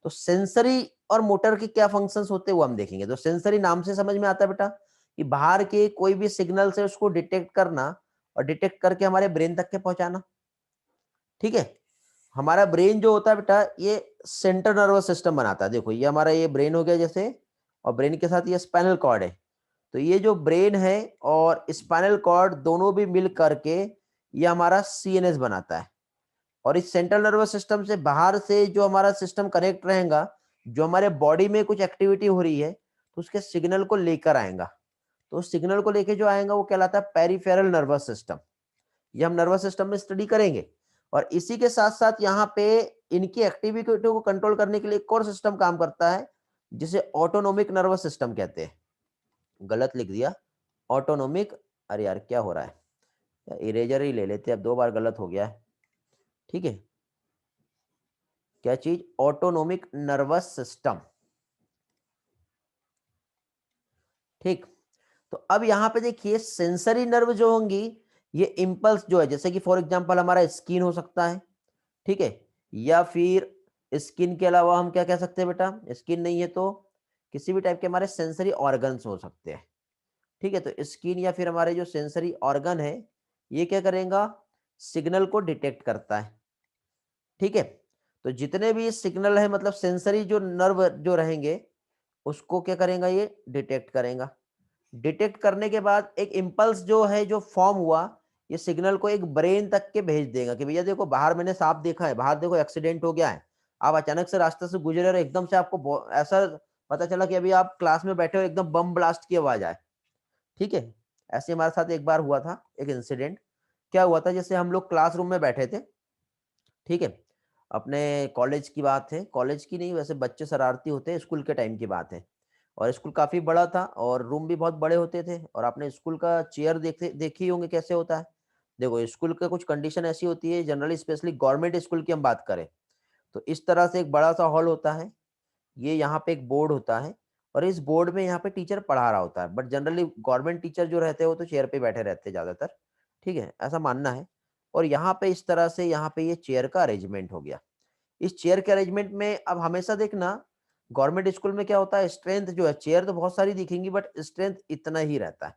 तो सेंसरी और मोटर के क्या फंक्शंस होते हैं वो हम देखेंगे। तो सेंसरी नाम से समझ में आता है बेटा कि बाहर के कोई भी सिग्नल से उसको डिटेक्ट करना और डिटेक्ट करके हमारे ब्रेन तक के पहुंचाना। ठीक है, हमारा ब्रेन जो होता है बेटा ये सेंट्रल नर्वस सिस्टम बनाता है। देखो ये हमारा ये ब्रेन हो गया जैसे, और ब्रेन के साथ ये स्पाइनल कॉर्ड है। तो ये जो ब्रेन है और स्पाइनल कॉर्ड दोनों भी मिल करके ये हमारा सीएनएस बनाता है। और इस सेंट्रल नर्वस सिस्टम से बाहर से जो हमारा सिस्टम कनेक्ट रहेगा, जो हमारे बॉडी में कुछ एक्टिविटी हो रही है तो उसके सिग्नल को लेकर आएगा। तो उस सिग्नल को लेके जो आएगा वो कहलाता है पेरिफेरल नर्वस सिस्टम। ये हम नर्वस सिस्टम में स्टडी करेंगे। और इसी के साथ साथ यहाँ पे इनकी एक्टिविटी को कंट्रोल करने के लिए एक और सिस्टम काम करता है जिसे ऑटोनोमिक नर्वस सिस्टम कहते हैं। गलत लिख दिया, ऑटोनोमिक। अरे यार क्या हो रहा है, इरेजर ही ले लेते, अब 2 बार गलत हो गया है। ठीक है, क्या चीज? Autonomic nervous system. ठीक, तो अब यहां पे देखिए सेंसरी नर्व जो होंगी, ये इंपल्स जो है, जैसे कि फॉर एग्जांपल हमारा स्किन हो सकता है, ठीक है, या फिर स्किन के अलावा हम क्या कह सकते हैं बेटा, स्किन नहीं है तो किसी भी टाइप के हमारे सेंसरी ऑर्गन्स हो सकते हैं। ठीक है, तो स्किन या फिर हमारे जो सेंसरी ऑर्गन है, ये क्या करेगा, सिग्नल को डिटेक्ट करता है। ठीक है, तो जितने भी सिग्नल है मतलब सेंसरी जो नर्व जो रहेंगे, उसको क्या करेगा, ये डिटेक्ट करेगा। डिटेक्ट करने के बाद एक इम्पल्स जो है जो फॉर्म हुआ, ये सिग्नल को एक ब्रेन तक के भेज देगा कि भैया देखो बाहर मैंने सांप देखा है, बाहर देखो एक्सीडेंट हो गया है। आप अचानक से रास्ते से गुजरे और एकदम से आपको ऐसा पता चला कि अभी आप क्लास में बैठे हो, एकदम बम ब्लास्ट की आवाज आए। ठीक है, ऐसे हमारे साथ एक बार हुआ था एक इंसिडेंट। क्या हुआ था, जैसे हम लोग क्लासरूम में बैठे थे, ठीक है, अपने कॉलेज की बात है, कॉलेज की नहीं वैसे बच्चे शरारती होते हैं, स्कूल के टाइम की बात है। और स्कूल काफी बड़ा था और रूम भी बहुत बड़े होते थे, और आपने स्कूल का चेयर देखी होंगे कैसे होता है। देखो स्कूल का कुछ कंडीशन ऐसी होती है जनरली, स्पेशली गवर्नमेंट स्कूल की हम बात करें तो इस तरह से एक बड़ा सा हॉल होता है, ये यहाँ पे एक बोर्ड होता है, और इस बोर्ड में यहाँ पे टीचर पढ़ा रहा होता है, बट जनरली गवर्नमेंट टीचर जो रहते हैं वो तो चेयर पे बैठे रहते हैं ज्यादातर। ठीक है, ऐसा मानना है। और यहाँ पे इस तरह से यहाँ पे ये चेयर का अरेंजमेंट हो गया। इस चेयर के अरेंजमेंट में अब हमेशा देखना, गवर्नमेंट स्कूल में क्या होता है, स्ट्रेंथ जो है, चेयर तो बहुत सारी दिखेंगी बट स्ट्रेंथ इतना ही रहता है,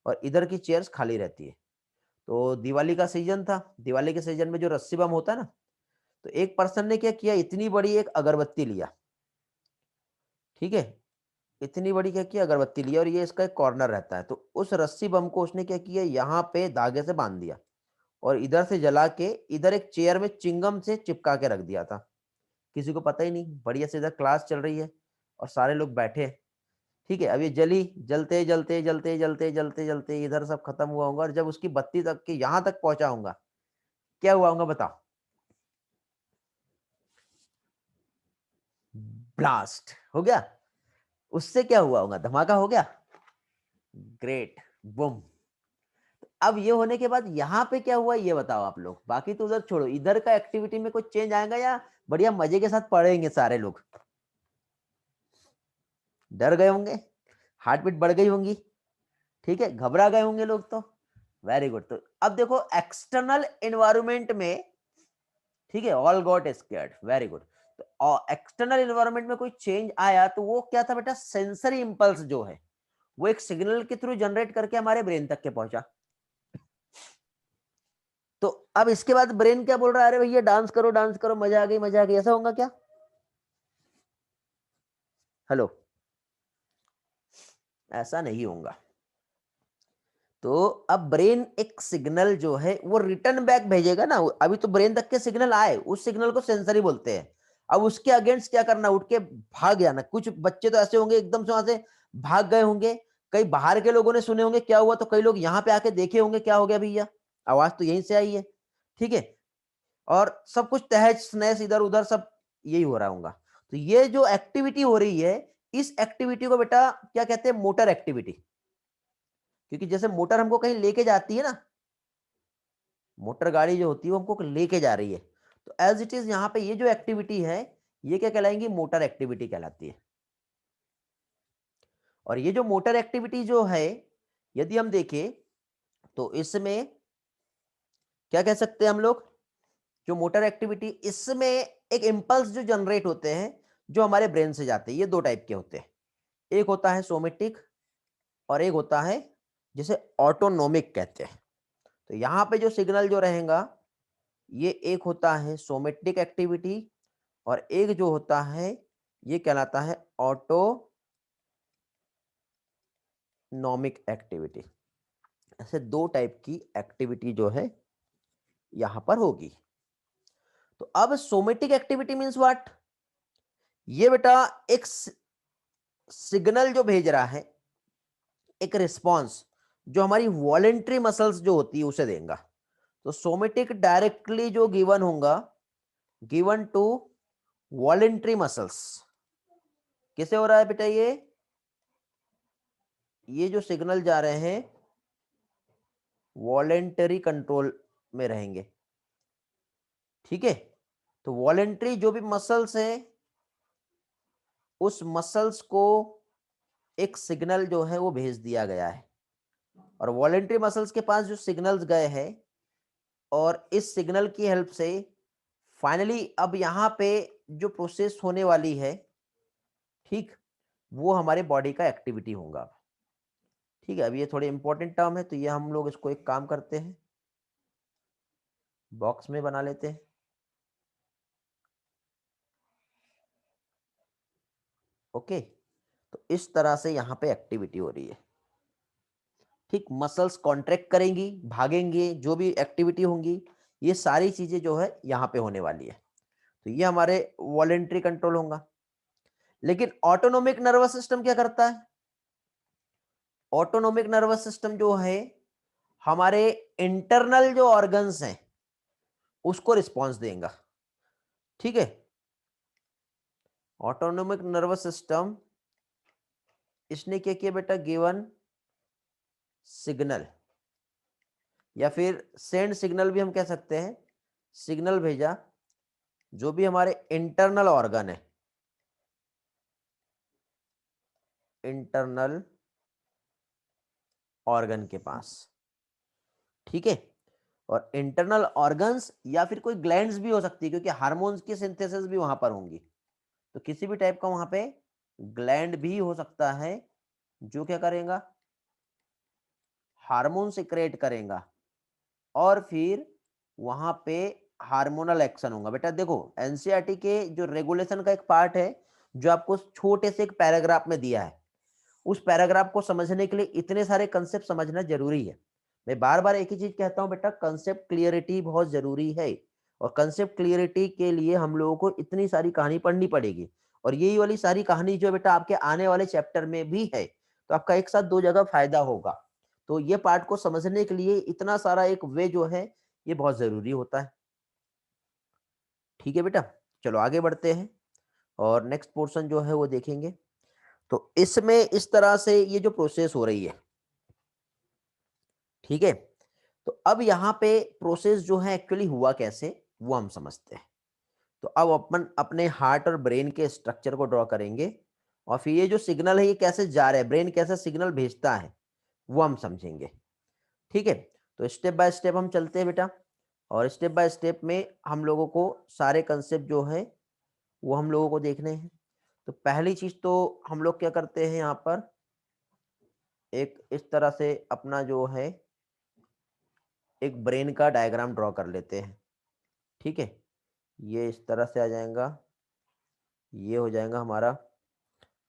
और इधर की चेयर्स खाली रहती है। तो दिवाली का सीजन था, दिवाली के सीजन में जो रस्सी बम होता है ना, तो एक पर्सन ने क्या किया, इतनी बड़ी एक अगरबत्ती लिया। ठीक है, इतनी बड़ी क्या किया, अगरबत्ती लिया, और ये इसका एक कॉर्नर रहता है, तो उस रस्सी बम को उसने क्या किया, यहाँ पे धागे से बांध दिया, और इधर से जला के इधर एक चेयर में चिंगम से चिपका के रख दिया था। किसी को पता ही नहीं, बढ़िया से इधर क्लास चल रही है और सारे लोग बैठे हैं। ठीक है, अब ये जली, जलते जलते जलते जलते जलते जलते इधर सब खत्म हुआ होगा, और जब उसकी बत्ती तक के यहाँ तक पहुंचा होगा, क्या हुआ होगा बताओ? ब्लास्ट हो गया। उससे क्या हुआ होगा, धमाका हो गया। Great, boom. अब ये होने के बाद यहाँ पे क्या हुआ ये बताओ आप लोग, बाकी तो उधर छोड़ो, इधर का एक्टिविटी में कुछ चेंज आएगा या बढ़िया मजे के साथ पढ़ेंगे सारे लोग? डर गए होंगे, हार्ट बीट बढ़ गई होंगी, ठीक है, घबरा गए होंगे लोग तो। Very good. तो अब देखो एक्सटर्नल एनवायरनमेंट में, ठीक है, all got scared, very good. तो एक्सटर्नल एनवायरनमेंट में कोई चेंज आया तो वो क्या था बेटा, सेंसरी इंपल्स जो है वो एक सिग्नल के थ्रू जनरेट करके हमारे ब्रेन तक के पहुंचा। तो अब इसके बाद ब्रेन क्या बोल रहा है, अरे भैया डांस करो, मजा आ गई मजा आ गई, ऐसा होगा क्या? हेलो, ऐसा नहीं होगा। तो अब ब्रेन एक सिग्नल जो है वो रिटर्न बैक भेजेगा ना, अभी तो ब्रेन तक के सिग्नल आए, उस सिग्नल को सेंसरी बोलते हैं। अब उसके अगेंस्ट क्या करना, उठ के भाग जाना। कुछ बच्चे तो ऐसे होंगे एकदम से वहां से भाग गए होंगे, कई बाहर के लोगों ने सुने होंगे क्या हुआ, तो कई लोग यहाँ पे आके देखे होंगे क्या हो गया भैया, आवाज तो यहीं से आई है। ठीक है, और सब कुछ तहस नहस इधर उधर सब यही हो रहा होगा। तो ये जो एक्टिविटी हो रही है, इस एक्टिविटी को बेटा क्या कहते हैं, मोटर एक्टिविटी। क्योंकि जैसे मोटर हमको कहीं लेके जाती है ना, मोटर गाड़ी जो होती है वो हमको लेके जा रही है, तो एज इट इज यहाँ पे ये जो एक्टिविटी है, ये क्या कहलाएंगी, मोटर एक्टिविटी कहलाती है। और ये जो मोटर एक्टिविटी जो है, यदि हम देखें तो इसमें क्या कह सकते हैं हम लोग, जो मोटर एक्टिविटी, इसमें एक इम्पल्स जो जनरेट होते हैं जो हमारे ब्रेन से जाते हैं, ये दो टाइप के होते हैं। एक होता है सोमेटिक और एक होता है जिसे ऑटोनोमिक कहते हैं। तो यहाँ पे जो सिग्नल जो रहेगा, ये एक होता है सोमेटिक एक्टिविटी, और एक जो होता है ये कहलाता है ऑटोनॉमिक एक्टिविटी। ऐसे दो टाइप की एक्टिविटी जो है यहां पर होगी। तो अब सोमेटिक एक्टिविटी मींस व्हाट, ये बेटा एक सिग्नल जो भेज रहा है, एक रिस्पॉन्स जो हमारी वॉलेंट्री मसल्स जो होती है उसे देगा। तो सोमेटिक डायरेक्टली जो गिवन होगा गिवन टू वॉलेंट्री मसल्स। कैसे हो रहा है बेटा? ये जो सिग्नल जा रहे हैं वॉलेंटरी कंट्रोल में रहेंगे। ठीक है, तो वॉलेंट्री जो भी मसल्स है उस मसल्स को एक सिग्नल जो है वो भेज दिया गया है, और वॉलेंट्री मसल्स के पास जो सिग्नल्स गए हैं और इस सिग्नल की हेल्प से फाइनली अब यहाँ पे जो प्रोसेस होने वाली है, ठीक, वो हमारे बॉडी का एक्टिविटी होगा। ठीक है, अब ये थोड़े इंपॉर्टेंट टर्म है, तो ये हम लोग इसको एक काम करते हैं, बॉक्स में बना लेते हैं। ओके, तो इस तरह से यहाँ पे एक्टिविटी हो रही है। ठीक, मसल्स कॉन्ट्रैक्ट करेंगी, भागेंगे, जो भी एक्टिविटी होंगी ये सारी चीजें जो है यहाँ पे होने वाली है। तो ये हमारे वॉलेंट्री कंट्रोल होगा। लेकिन ऑटोनोमिक नर्वस सिस्टम क्या करता है? ऑटोनोमिक नर्वस सिस्टम जो है हमारे इंटरनल जो ऑर्गन्स हैं उसको रिस्पॉन्स देगा। ठीक है, ऑटोनोमिक नर्वस सिस्टम इसने क्या किया बेटा? गिवन सिग्नल, या फिर सेंड सिग्नल भी हम कह सकते हैं, सिग्नल भेजा जो भी हमारे इंटरनल ऑर्गन है, इंटरनल ऑर्गन के पास। ठीक है, और इंटरनल ऑर्गन्स या फिर कोई ग्लैंड्स भी हो सकती है, क्योंकि हार्मोन्स की सिंथेसिस भी वहां पर होंगी, तो किसी भी टाइप का वहां पे ग्लैंड भी हो सकता है जो क्या करेगा? हार्मोन सिक्रेट करेगा, और फिर वहां पे हार्मोनल एक्शन होगा। बेटा देखो, एनसीईआरटी के जो रेगुलेशन का एक पार्ट है जो आपको छोटे से एक पैराग्राफ में दिया है, उस पैराग्राफ को समझने के लिए इतने सारे कंसेप्ट समझना जरूरी है। मैं बार बार एक ही चीज कहता हूं बेटा, कंसेप्ट क्लियरिटी बहुत जरूरी है, और कंसेप्ट क्लियरिटी के लिए हम लोगों को इतनी सारी कहानी पढ़नी पड़ेगी, और यही वाली सारी कहानी जो बेटा आपके आने वाले चैप्टर में भी है, तो आपका एक साथ दो जगह फायदा होगा। तो ये पार्ट को समझने के लिए इतना सारा एक वे जो है ये बहुत जरूरी होता है। ठीक है बेटा, चलो आगे बढ़ते हैं और नेक्स्ट पोर्शन जो है वो देखेंगे। तो इसमें इस तरह से ये जो प्रोसेस हो रही है, ठीक है, तो अब यहाँ पे प्रोसेस जो है एक्चुअली हुआ कैसे वो हम समझते हैं। तो अब अपन अपने हार्ट और ब्रेन के स्ट्रक्चर को ड्रॉ करेंगे, और फिर ये जो सिग्नल है ये कैसे जा रहा है, ब्रेन कैसे सिग्नल भेजता है वो हम समझेंगे। ठीक है, तो स्टेप बाय स्टेप हम चलते हैं बेटा, और स्टेप बाय स्टेप में हम लोगों को सारे कंसेप्ट जो है वो हम लोगों को देखने हैं। तो पहली चीज तो हम लोग क्या करते हैं, यहाँ पर एक इस तरह से अपना जो है एक ब्रेन का डायग्राम ड्रॉ कर लेते हैं। ठीक है, ये इस तरह से आ जाएगा, ये हो जाएगा हमारा।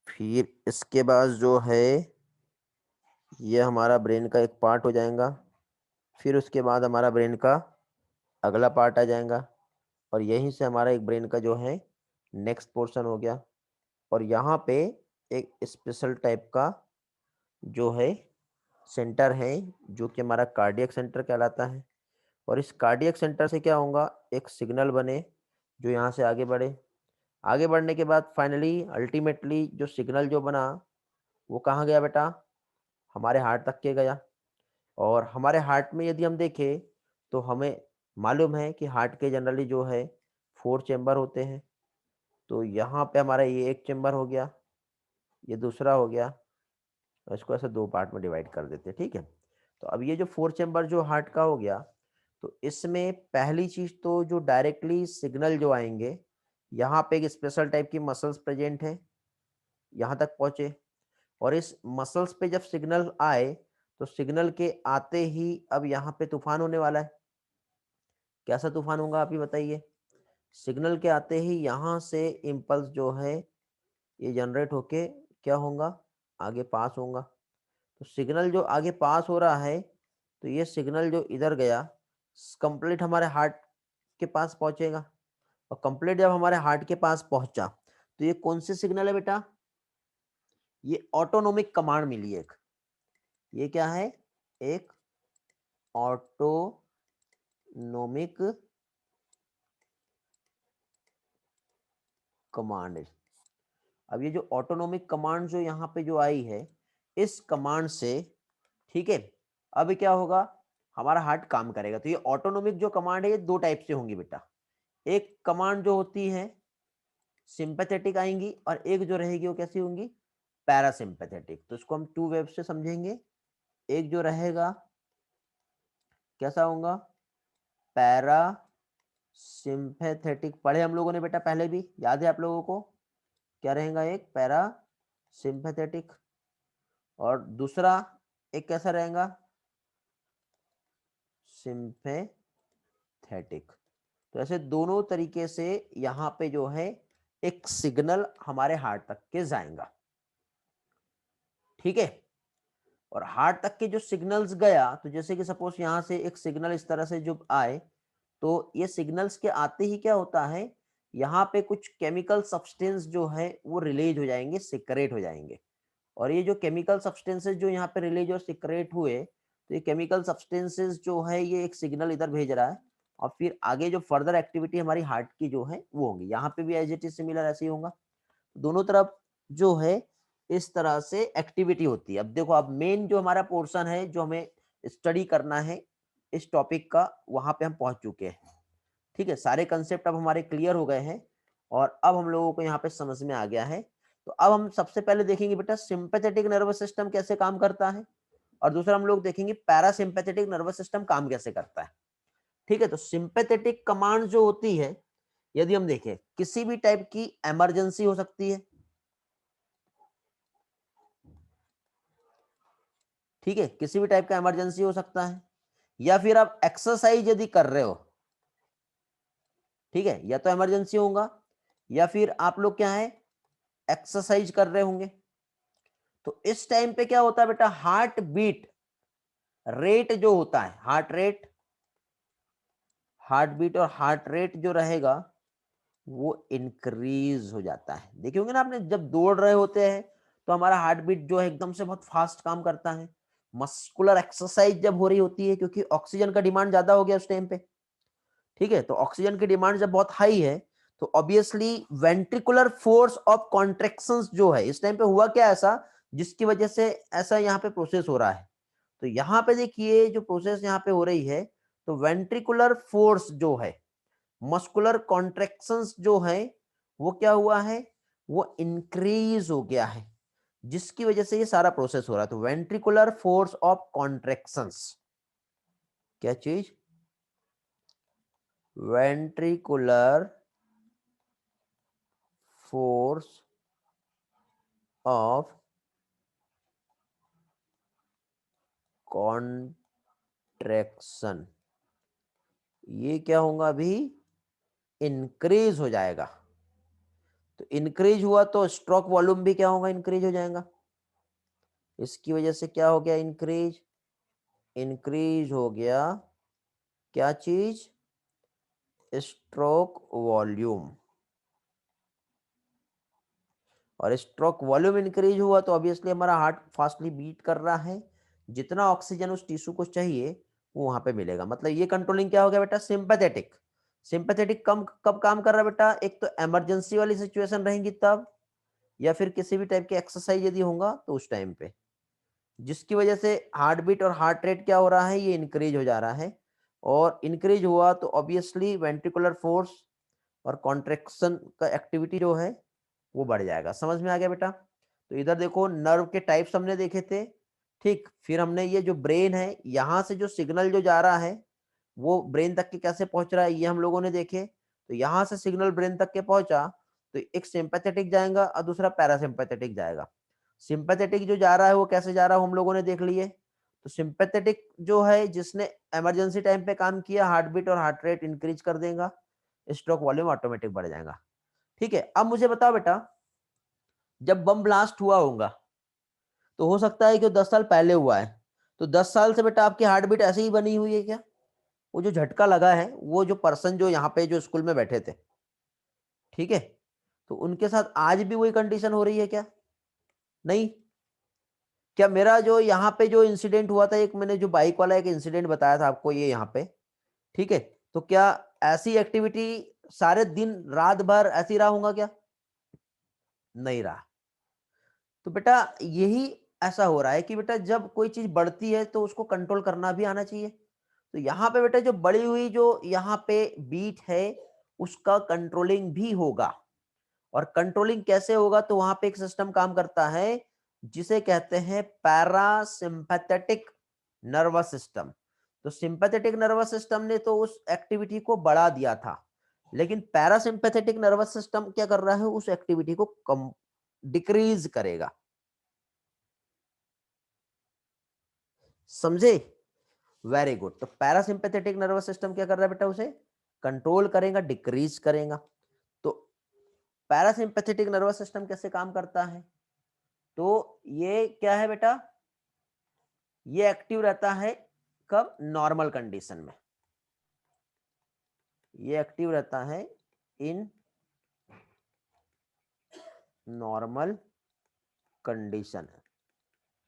फिर इसके बाद जो है ये हमारा ब्रेन का एक पार्ट हो जाएगा, फिर उसके बाद हमारा ब्रेन का अगला पार्ट आ जाएगा, और यहीं से हमारा एक ब्रेन का जो है नेक्स्ट पोर्शन हो गया, और यहाँ पे एक स्पेशल टाइप का जो है सेंटर है जो कि हमारा कार्डियक सेंटर कहलाता है। और इस कार्डियक सेंटर से क्या होगा, एक सिग्नल बने जो यहाँ से आगे बढ़े, आगे बढ़ने के बाद फाइनली अल्टीमेटली जो सिग्नल जो बना वो कहाँ गया बेटा? हमारे हार्ट तक के गया। और हमारे हार्ट में यदि हम देखें तो हमें मालूम है कि हार्ट के जनरली जो है 4 चेम्बर होते हैं। तो यहाँ पे हमारा ये एक चेम्बर हो गया, ये दूसरा हो गया, और इसको ऐसे दो पार्ट में डिवाइड कर देते हैं। ठीक है, तो अब ये जो 4 चेम्बर जो हार्ट का हो गया, तो इसमें पहली चीज तो जो डायरेक्टली सिग्नल जो आएंगे, यहाँ पे एक स्पेशल टाइप की मसल्स प्रेजेंट है, यहाँ तक पहुंचे, और इस मसल्स पे जब सिग्नल आए तो सिग्नल के आते ही अब यहाँ पे तूफान होने वाला है। कैसा तूफान होगा आप ही बताइए? सिग्नल के आते ही यहाँ से इम्पल्स जो है ये जनरेट होके क्या होगा, आगे पास होगा। तो सिग्नल जो आगे पास हो रहा है, तो ये सिग्नल जो इधर गया कंप्लीट हमारे हार्ट के पास पहुंचेगा, और कंप्लीट जब हमारे हार्ट के पास पहुंचा तो ये कौन सी सिग्नल है बेटा? ये ऑटोनोमिक कमांड मिली एक। ये क्या है? एक ऑटोनोमिक कमांड। अब ये जो ऑटोनोमिक कमांड जो यहाँ पे जो आई है, इस कमांड से, ठीक है, अब क्या होगा, हमारा हार्ट काम करेगा। तो ये ऑटोनोमिक जो कमांड है ये दो टाइप से होंगी बेटा। एक कमांड जो होती है सिंपैथेटिक आएंगी, और एक जो रहेगी वो कैसी होंगी, पैरासिम्पैथेटिक। तो इसको हम टू वेब से समझेंगे। एक जो रहेगा कैसा होगा, पैरा सिंपैथेटिक, पढ़े हम लोगों ने बेटा पहले भी, याद है आप लोगों को, क्या रहेगा, एक पैरा सिंपैथेटिक, और दूसरा एक कैसा रहेगा, सिंपैथेटिक। तो ऐसे दोनों तरीके से यहाँ पे जो है एक सिग्नल हमारे हार्ट तक के जाएगा, ठीक है। और हार्ट तक के जो सिग्नल्स गया, तो जैसे कि सपोज यहाँ से एक सिग्नल इस तरह से जो आए, तो ये सिग्नल्स के आते ही क्या होता है, यहाँ पे कुछ केमिकल सब्सटेंस जो है वो रिलीज हो जाएंगे, सिक्रेट हो जाएंगे। और ये जो केमिकल सब्सटेंसेस जो यहाँ पे रिलीज और सिक्रेट हुए, तो ये केमिकल सब्सटेंसेस जो है ये एक सिग्नल इधर भेज रहा है, और फिर आगे जो फर्दर एक्टिविटी हमारी हार्ट की जो है वो होगी। यहाँ पे भी एज इट इज सिमिलर ऐसे ही होगा, दोनों तरफ जो है इस तरह से एक्टिविटी होती है। अब देखो, अब मेन जो हमारा पोर्शन है जो हमें स्टडी करना है इस टॉपिक का, वहां पे हम पहुंच चुके हैं, ठीक है। सारे कंसेप्ट अब हमारे क्लियर हो गए हैं, और अब हम लोगों को यहाँ पे समझ में आ गया है। तो अब हम सबसे पहले देखेंगे बेटा सिंपैथेटिक नर्वस सिस्टम कैसे काम करता है, और दूसरा हम लोग देखेंगे पैरासिम्पैथेटिक नर्वस सिस्टम काम कैसे करता है, ठीक है। तो सिंपैथेटिक कमांड जो होती है, यदि हम देखें किसी भी टाइप की इमरजेंसी हो सकती है, ठीक है, किसी भी टाइप का इमरजेंसी हो सकता है, या फिर आप एक्सरसाइज यदि कर रहे हो, ठीक है, या तो इमरजेंसी होगा, या फिर आप लोग क्या है एक्सरसाइज कर रहे होंगे। तो इस टाइम पे क्या होता है बेटा, हार्ट बीट रेट जो होता है, हार्ट बीट और हार्ट रेट जो रहेगा वो इंक्रीज हो जाता है। देखिए होंगे ना आपने, जब दौड़ रहे होते हैं तो हमारा हार्ट बीट जो है एकदम से बहुत फास्ट काम करता है। मस्कुलर एक्सरसाइज जब हो रही होती है, क्योंकि ऑक्सीजन का डिमांड ज्यादा हो गया उस टाइम पे, ठीक है, तो ऑक्सीजन की डिमांड जब बहुत हाई है, तो obviously ventricular force of contractions जो है इस टाइम पे हुआ क्या ऐसा, जिसकी वजह से ऐसा यहाँ पे प्रोसेस हो रहा है। तो यहाँ पे देखिए जो प्रोसेस यहाँ पे हो रही है, तो वेंट्रिकुलर फोर्स जो है, मस्कुलर कॉन्ट्रेक्शंस जो है, वो क्या हुआ है, वो इंक्रीज हो गया है, जिसकी वजह से ये सारा प्रोसेस हो रहा है। तो वेंट्रिकुलर फोर्स ऑफ कॉन्ट्रेक्शंस, क्या चीज, वेंट्रिकुलर फोर्स ऑफ कॉन्ट्रैक्शन, ये क्या होगा अभी, इंक्रीज हो जाएगा। तो इंक्रीज हुआ तो स्ट्रोक वॉल्यूम भी क्या होगा, इंक्रीज हो जाएगा। इसकी वजह से क्या हो गया, इंक्रीज हो गया क्या चीज, स्ट्रोक वॉल्यूम। और स्ट्रोक वॉल्यूम इंक्रीज हुआ तो ऑब्वियसली हमारा हार्ट फास्टली बीट कर रहा है, जितना ऑक्सीजन उस टिश्यू को चाहिए वो वहां पे मिलेगा। मतलब ये कंट्रोलिंग क्या हो गया बेटा, सिंपैथेटिक। सिंपैथेटिक कम कब काम कर रहा है बेटा, एक तो इमरजेंसी वाली सिचुएशन रहेंगी तब, या फिर किसी भी टाइप की एक्सरसाइज यदि होगा तो उस टाइम पे, जिसकी वजह से हार्ट बीट और हार्ट रेट क्या हो रहा है, ये इंक्रीज हो जा रहा है। और इंक्रीज हुआ तो ऑब्वियसली वेंट्रिकुलर फोर्स और कॉन्ट्रेक्शन का एक्टिविटी जो है वो बढ़ जाएगा। समझ में आ गया बेटा। तो इधर देखो नर्व के टाइप्स हमने देखे थे, ठीक। फिर हमने ये जो ब्रेन है, यहाँ से जो सिग्नल जो जा रहा है वो ब्रेन तक के कैसे पहुंच रहा है ये हम लोगों ने देखे। तो यहाँ से सिग्नल ब्रेन तक के पहुंचा तो एक सिंपैथेटिक जाएगा और दूसरा पैरासिम्पैथेटिक जाएगा। सिंपैथेटिक जो जा रहा है वो कैसे जा रहा है हम लोगों ने देख लिए। तो सिंपैथेटिक जो है जिसने इमरजेंसी टाइम पे काम किया, हार्ट बीट और हार्ट रेट इंक्रीज कर देगा, स्ट्रोक वॉल्यूम ऑटोमेटिक बढ़ जाएगा, ठीक है। अब मुझे बताओ बेटा, जब बम ब्लास्ट हुआ होगा तो हो सकता है कि 10 साल पहले हुआ है, तो 10 साल से बेटा आपकी हार्ट बीट ऐसे ही बनी हुई है क्या? वो जो झटका लगा है, वो जो पर्सन जो यहाँ पे जो स्कूल में बैठे थे, ठीक है, तो उनके साथ आज भी वही कंडीशन हो रही है क्या? नहीं। क्या मेरा जो यहाँ पे जो इंसिडेंट हुआ था, एक मैंने जो बाइक वाला एक इंसिडेंट बताया था आपको ये यहाँ पे, ठीक है, तो क्या ऐसी एक्टिविटी सारे दिन रात भर ऐसी रहा होगा क्या? नहीं रहा। तो बेटा यही ऐसा हो रहा है कि बेटा जब कोई चीज बढ़ती है तो उसको कंट्रोल करना भी आना चाहिए। तो यहाँ पे बेटा जो बढ़ी हुई जो यहाँ पे बीट है उसका कंट्रोलिंग भी होगा। और कंट्रोलिंग कैसे होगा? तो वहां पे एक सिस्टम काम करता है जिसे कहते हैं पैरासिम्पैथेटिक नर्वस सिस्टम। तो सिंपैथेटिक नर्वस सिस्टम ने तो उस एक्टिविटी को बढ़ा दिया था, लेकिन पैरासिम्पैथेटिक नर्वस सिस्टम क्या कर रहा है? उस एक्टिविटी को कम डिक्रीज करेगा। समझे? Very good. तो पैरासिम्पैथेटिक नर्वस सिस्टम क्या कर रहा है बेटा? उसे कंट्रोल करेगा, डिक्रीज करेगा। तो पैरासिम्पैथेटिक नर्वस सिस्टम कैसे काम करता है? तो ये क्या है बेटा? ये एक्टिव रहता है कब? नॉर्मल कंडीशन में। ये एक्टिव रहता है in normal condition.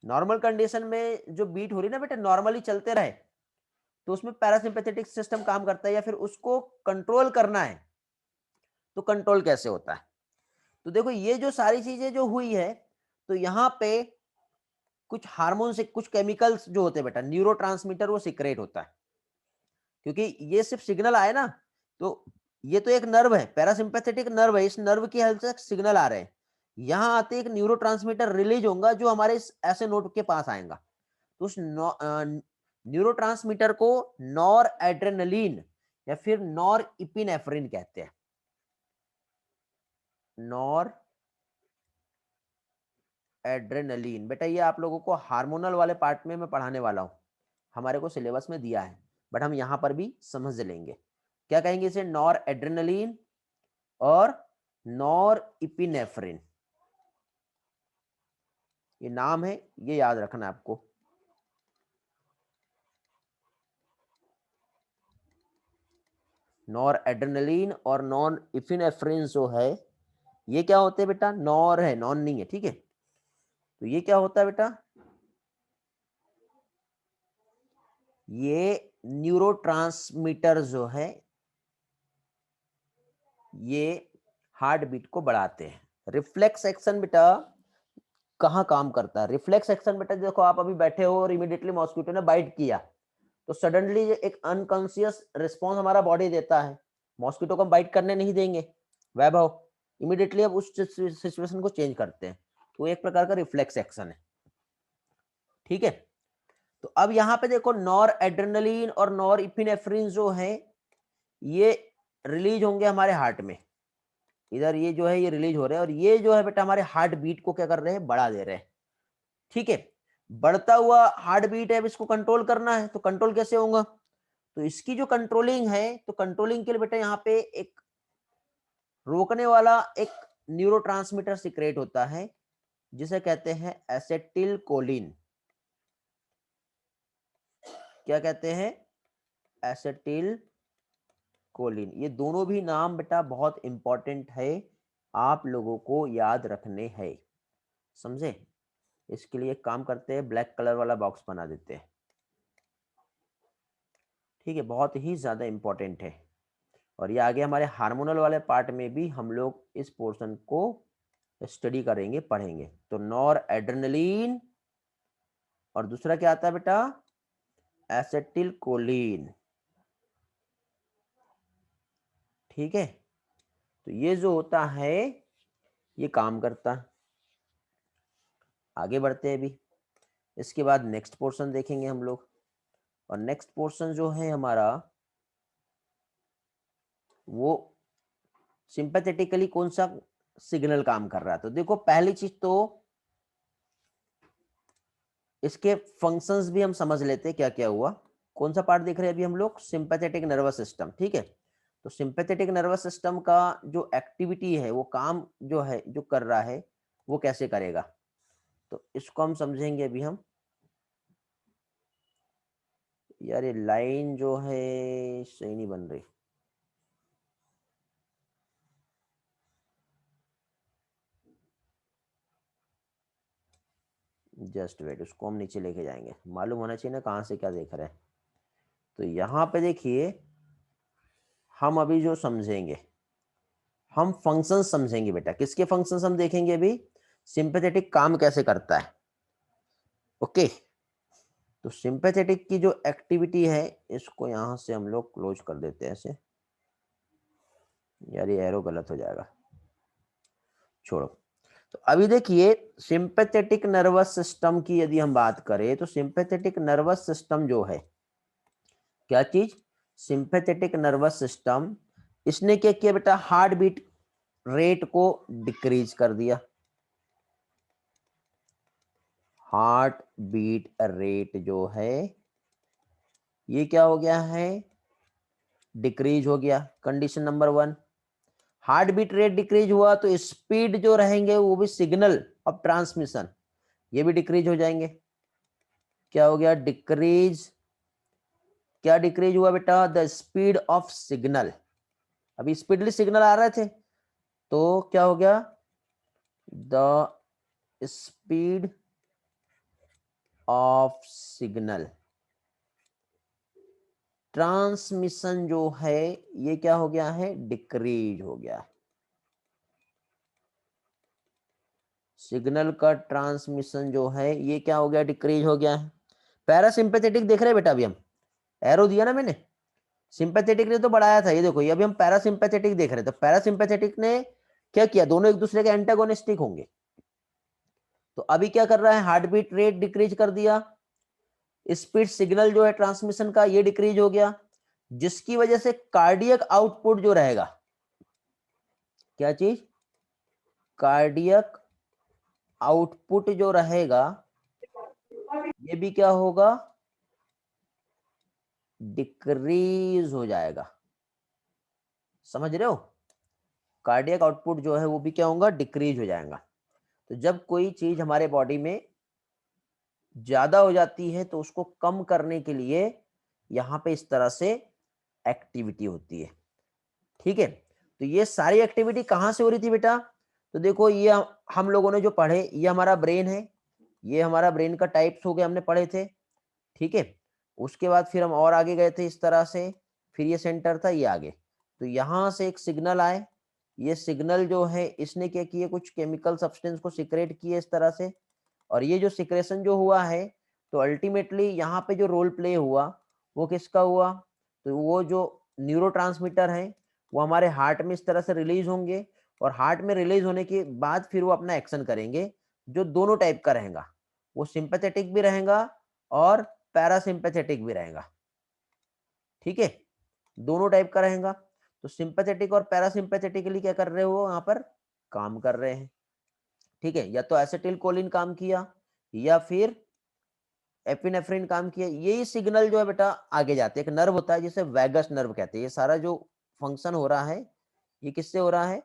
Normal condition में जो बीट हो रही है ना बेटा, नॉर्मली चलते रहे, तो उसमें पैरासिम्पैथेटिक सिस्टम काम करता है। या फिर उसको कंट्रोल करना है तो कंट्रोल कैसे होता है? तो देखो ये जो सारी चीजें जो हुई है, तो यहाँ पे कुछ हार्मोन से कुछ केमिकल्स जो होते हैं बेटा, न्यूरोट्रांसमीटर, वो सिक्रेट होता है। क्योंकि ये सिर्फ सिग्नल आए ना, तो ये तो एक नर्व है, पैरासिम्पैथेटिक नर्व है, इस नर्व की हेल्प से सिग्नल आ रहे हैं। यहाँ आते एक न्यूरोट्रांसमीटर रिलीज होगा जो हमारे इस ऐसे नोड के पास आएगा। तो उस न्यूरोट्रांसमीटर को नॉर एड्रेनलिन या फिर नॉर इपिनेफ्रिन कहते हैं। नॉर एड्रेनलिन बेटा ये आप लोगों को हार्मोनल वाले पार्ट में मैं पढ़ाने वाला हूँ, हमारे को सिलेबस में दिया है, बट हम यहाँ पर भी समझ लेंगे। क्या कहेंगे इसे? नॉर एड्रेनलिन और नॉर इपिनेफ्रिन, ये नाम है, ये याद रखना है आपको। नॉर एड्रेनलिन और नॉन इपिनेफ्रिन जो है, ये क्या होते हैं बेटा? नॉर है, नॉन नहीं है, ठीक है। तो ये क्या होता है बेटा? ये न्यूरोट्रांसमीटर जो है ये हार्ट बीट को बढ़ाते हैं। रिफ्लेक्स एक्शन बेटा कहाँ काम करता है? रिफ्लेक्स एक्शन बेटा देखो, आप अभी बैठे हो और इमीडिएटली मॉस्किटो ने बाइट किया, तो सडनली एक अनकॉन्शियस रिस्पॉन्स हमारा बॉडी देता है। मॉस्किटो को हम बाइट करने नहीं देंगे, वैभव, इमीडिएटली अब उस सिचुएशन को चेंज करते हैं। तो एक प्रकार का रिफ्लेक्स एक्शन है, ठीक है। तो अब यहाँ पे देखो नॉर एड्रेनलिन और नॉर इपिनेफ्रिन जो है ये रिलीज होंगे हमारे हार्ट में। इधर ये जो है ये रिलीज हो रहे हैं और ये जो है बेटा हमारे हार्ट बीट को क्या कर रहे हैं? बढ़ा दे रहे हैं, ठीक है। बढ़ता हुआ हार्ट बीट है, अब इसको कंट्रोल करना है, तो कंट्रोल कैसे होगा? तो इसकी जो कंट्रोलिंग है, तो कंट्रोलिंग के लिए बेटा यहाँ पे एक रोकने वाला एक न्यूरोट्रांसमीटर सिक्रेट होता है जिसे कहते हैं एसेटिल कोलिन। क्या कहते हैं? एसेटिल कोलिन। ये दोनों भी नाम बेटा बहुत इंपॉर्टेंट है, आप लोगों को याद रखने हैं, समझे? इसके लिए काम करते हैं, ब्लैक कलर वाला बॉक्स बना देते हैं, ठीक है। बहुत ही ज्यादा इंपॉर्टेंट है। और ये आगे हमारे हार्मोनल वाले पार्ट में भी हम लोग इस पोर्शन को स्टडी करेंगे, पढ़ेंगे। तो नॉर एड्रेनलिन और दूसरा क्या आता है बेटा? एसेटिल कोलिन, ठीक है। तो ये जो होता है ये काम करता है। आगे बढ़ते हैं अभी, इसके बाद नेक्स्ट पोर्शन देखेंगे हम लोग। और नेक्स्ट पोर्शन जो है हमारा वो सिंपैथेटिकली कौन सा सिग्नल काम कर रहा है। तो देखो पहली चीज तो इसके फंक्शंस भी हम समझ लेते हैं क्या क्या हुआ। कौन सा पार्ट देख रहे हैं अभी हम लोग? सिंपैथेटिक नर्वस सिस्टम, ठीक है। तो सिंपैथेटिक नर्वस सिस्टम का जो एक्टिविटी है, वो काम जो है जो कर रहा है वो कैसे करेगा, तो इसको हम समझेंगे अभी हम। यार ये लाइन जो है सही नहीं बन रही, जस्ट वेट, उसको हम नीचे लेके जाएंगे, मालूम होना चाहिए ना कहाँ से क्या देख रहे हैं। तो यहाँ पे देखिए हम अभी जो समझेंगे, हम फंक्शन समझेंगे बेटा। किसके फंक्शंस हम देखेंगे अभी? सिंपैथेटिक काम कैसे करता है। ओके, तो सिंपैथेटिक की जो एक्टिविटी है इसको यहां से हम लोग क्लोज कर देते हैं ऐसे। यार ये एरो गलत हो जाएगा, छोड़ो। तो अभी देखिए सिंपैथेटिक नर्वस सिस्टम की यदि हम बात करें तो सिंपैथेटिक नर्वस सिस्टम जो है, क्या चीज? सिंपैथेटिक नर्वस सिस्टम, इसने क्या किया बेटा? हार्ट बीट रेट को डिक्रीज कर दिया। हार्ट बीट रेट जो है ये क्या हो गया है? डिक्रीज हो गया। Condition number 1, heart beat rate decrease हुआ तो स्पीड जो रहेंगे वो भी सिग्नल ऑफ ट्रांसमिशन ये भी डिक्रीज हो जाएंगे। क्या हो गया? डिक्रीज। क्या डिक्रीज हुआ बेटा? The speed of signal. अभी स्पीडली सिग्नल आ रहे थे तो क्या हो गया? The speed of signal transmission जो है ये क्या हो गया है? डिक्रीज हो गया। सिग्नल का ट्रांसमिशन जो है ये क्या हो गया? डिक्रीज हो गया है। पैरासिम्पैथेटिक देख रहे हैं बेटा? अभी हम एरो दिया ना मैंने, सिंपैथेटिक ने तो बढ़ाया था, ये देखो ये अभी हम पैरासिम्पैथेटिक देख रहे हैं। तो पैरासिम्पैथेटिक ने क्या किया? दोनों एक दूसरे के एंटागोनिस्टिक होंगे। तो अभी क्या कर रहा है? हार्ट बीट रेट डिक्रीज कर दिया, स्पीड सिग्नल जो है ट्रांसमिशन का ये डिक्रीज हो गया, जिसकी वजह से कार्डियक आउटपुट जो रहेगा, क्या चीज? कार्डियक आउटपुट जो रहेगा ये भी क्या होगा? डिक्रीज हो जाएगा। समझ रहे हो? कार्डियक आउटपुट जो है वो भी क्या होगा? डिक्रीज हो जाएगा। तो जब कोई चीज हमारे बॉडी में ज्यादा हो जाती है तो उसको कम करने के लिए यहां पे इस तरह से एक्टिविटी होती है। ठीक है, तो ये सारी एक्टिविटी कहां से हो रही थी बेटा? तो देखो ये हम लोगों ने जो पढ़े, ये हमारा ब्रेन है, ये हमारा ब्रेन का टाइप्स हो गए, हमने पढ़े थे। ठीक है, उसके बाद फिर हम और आगे गए थे इस तरह से, फिर ये सेंटर था, ये आगे। तो यहां से एक सिग्नल आए, ये सिग्नल जो है इसने क्या किए? कुछ केमिकल सब्सटेंस को सिक्रेट किए इस तरह से, और ये जो सिक्रेशन जो हुआ है तो अल्टीमेटली यहाँ पे जो रोल प्ले हुआ वो किसका हुआ? तो वो जो न्यूरोट्रांसमीटर है वो हमारे हार्ट में इस तरह से रिलीज होंगे, और हार्ट में रिलीज होने के बाद फिर वो अपना एक्शन करेंगे जो दोनों टाइप का रहेगा। वो सिंपैथेटिक भी रहेगा और पैरासिम्पैथेटिक भी रहेगा। ठीक है, दोनों टाइप का रहेगा। तो सिंपैथेटिक और पैरासिम्पैथेटिकली क्या कर रहे हो? यहाँ पर काम कर रहे हैं। ठीक है, या तो एसिटिल कोलिन काम किया या फिर एपिनेफ्रिन काम किया। यही सिग्नल जो है बेटा आगे जाते हैं। एक नर्व होता है जिसे वैगस नर्व कहते हैं। ये सारा जो फंक्शन हो रहा है ये किससे हो रहा है?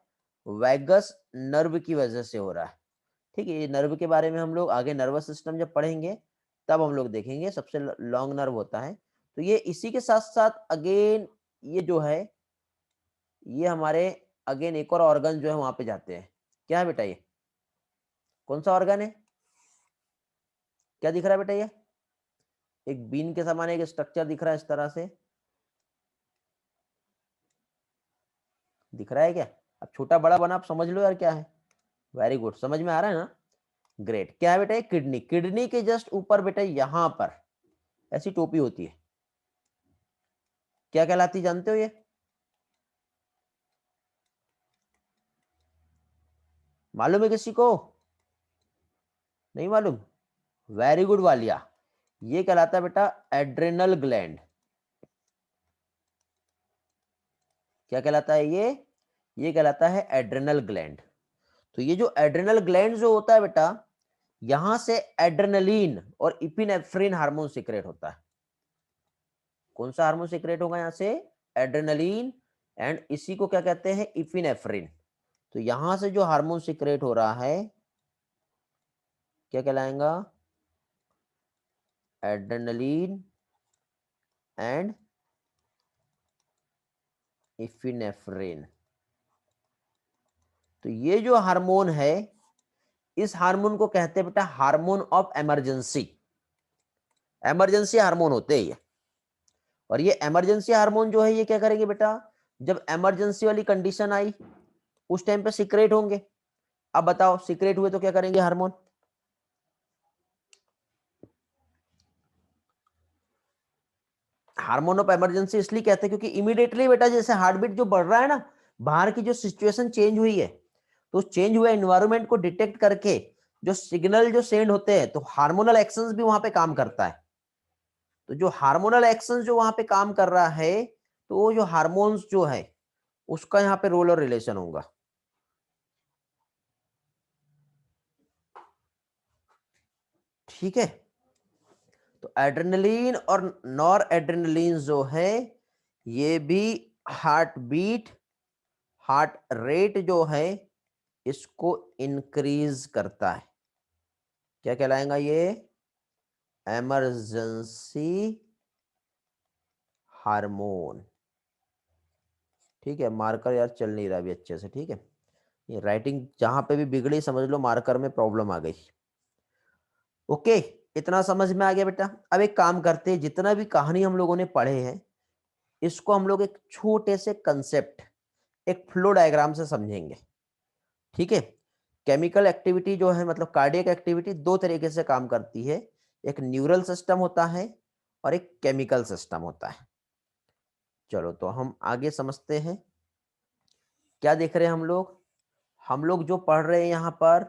वैगस नर्व की वजह से हो रहा है। ठीक है, ये नर्व के बारे में हम लोग आगे नर्वस सिस्टम जब पढ़ेंगे तब हम लोग देखेंगे। सबसे लॉन्ग नर्व होता है। तो ये इसी के साथ साथ अगेन ये जो है ये हमारे अगेन एक और ऑर्गन जो है वहां पे जाते हैं। क्या है बेटा? ये कौन सा ऑर्गन है? क्या दिख रहा है बेटा? ये एक बीन के समान एक स्ट्रक्चर दिख रहा है इस तरह से, दिख रहा है क्या? अब छोटा बड़ा बना आप समझ लो यार क्या है। वेरी गुड, समझ में आ रहा है ना? ग्रेट। क्या है बेटा? एक किडनी। किडनी के जस्ट ऊपर बेटा यहां पर ऐसी टोपी होती है, क्या कहलाती जानते हो? ये मालूम है किसी को? नहीं मालूम? वेरी गुड वालिया, ये कहलाता है बेटा एड्रेनल ग्लैंड। क्या कहलाता है ये कहलाता है एड्रेनल ग्लैंड। तो ये जो एड्रेनल ग्लैंड जो होता है बेटा, यहां से एड्रेनलिन और इपिनेफ्रिन हार्मोन सीक्रेट होता है। कौन सा हार्मोन सीक्रेट होगा यहां से? एड्रेनलिन, एंड इसी को क्या कहते हैं? इपिनेफ्रिन। तो यहां से जो हार्मोन सीक्रेट हो रहा है क्या कहलाएगा? Adrenaline and epinephrine. तो ये जो हार्मोन है इस हार्मोन को कहते हैं बेटा hormone of emergency. Emergency hormone होते हैं ये। और ये इमरजेंसी हार्मोन जो है ये क्या करेंगे बेटा? जब इमरजेंसी वाली कंडीशन आई उस टाइम पे सीक्रेट होंगे। अब बताओ सीक्रेट हुए तो क्या करेंगे हार्मोन? हार्मोन ऑफ इमरजेंसी इसलिए कहते हैं क्योंकि इमीडिएटली बेटा जैसे हार्ट बीट जो बढ़ रहा है ना, बाहर की जो सिचुएशन चेंज हुई है, तो चेंज हुए एनवायरनमेंट को डिटेक्ट करके जो सिग्नल जो सेंड होते हैं, तो हार्मोनल एक्शंस भी वहां पे काम करता है। तो जो हार्मोनल एक्शंस जो वहां पे काम कर रहा है, तो वो जो हार्मोन्स जो है उसका यहाँ पे रोल और रिलेशन होगा। ठीक है, तो एड्रेनलिन और नॉर एड्रेनलिन जो है ये भी हार्ट बीट, हार्ट रेट जो है इसको इंक्रीज करता है। क्या कहलाएगा ये? Emergency hormone. ठीक है, मार्कर यार चल नहीं रहा अभी अच्छे से। ठीक है, ये राइटिंग जहां पे भी बिगड़ी समझ लो मार्कर में प्रॉब्लम आ गई। ओके, इतना समझ में आ गया बेटा। अब एक काम करते हैं, जितना भी कहानी हम लोगों ने पढ़े हैं इसको हम लोग एक छोटे से कंसेप्ट, एक फ्लो डायग्राम से समझेंगे। ठीक है, केमिकल एक्टिविटी जो है मतलब कार्डियक एक्टिविटी दो तरीके से काम करती है, एक न्यूरल सिस्टम होता है और एक केमिकल सिस्टम होता है। चलो तो हम आगे समझते हैं। क्या देख रहे हैं हम लोग जो पढ़ रहे हैं यहाँ पर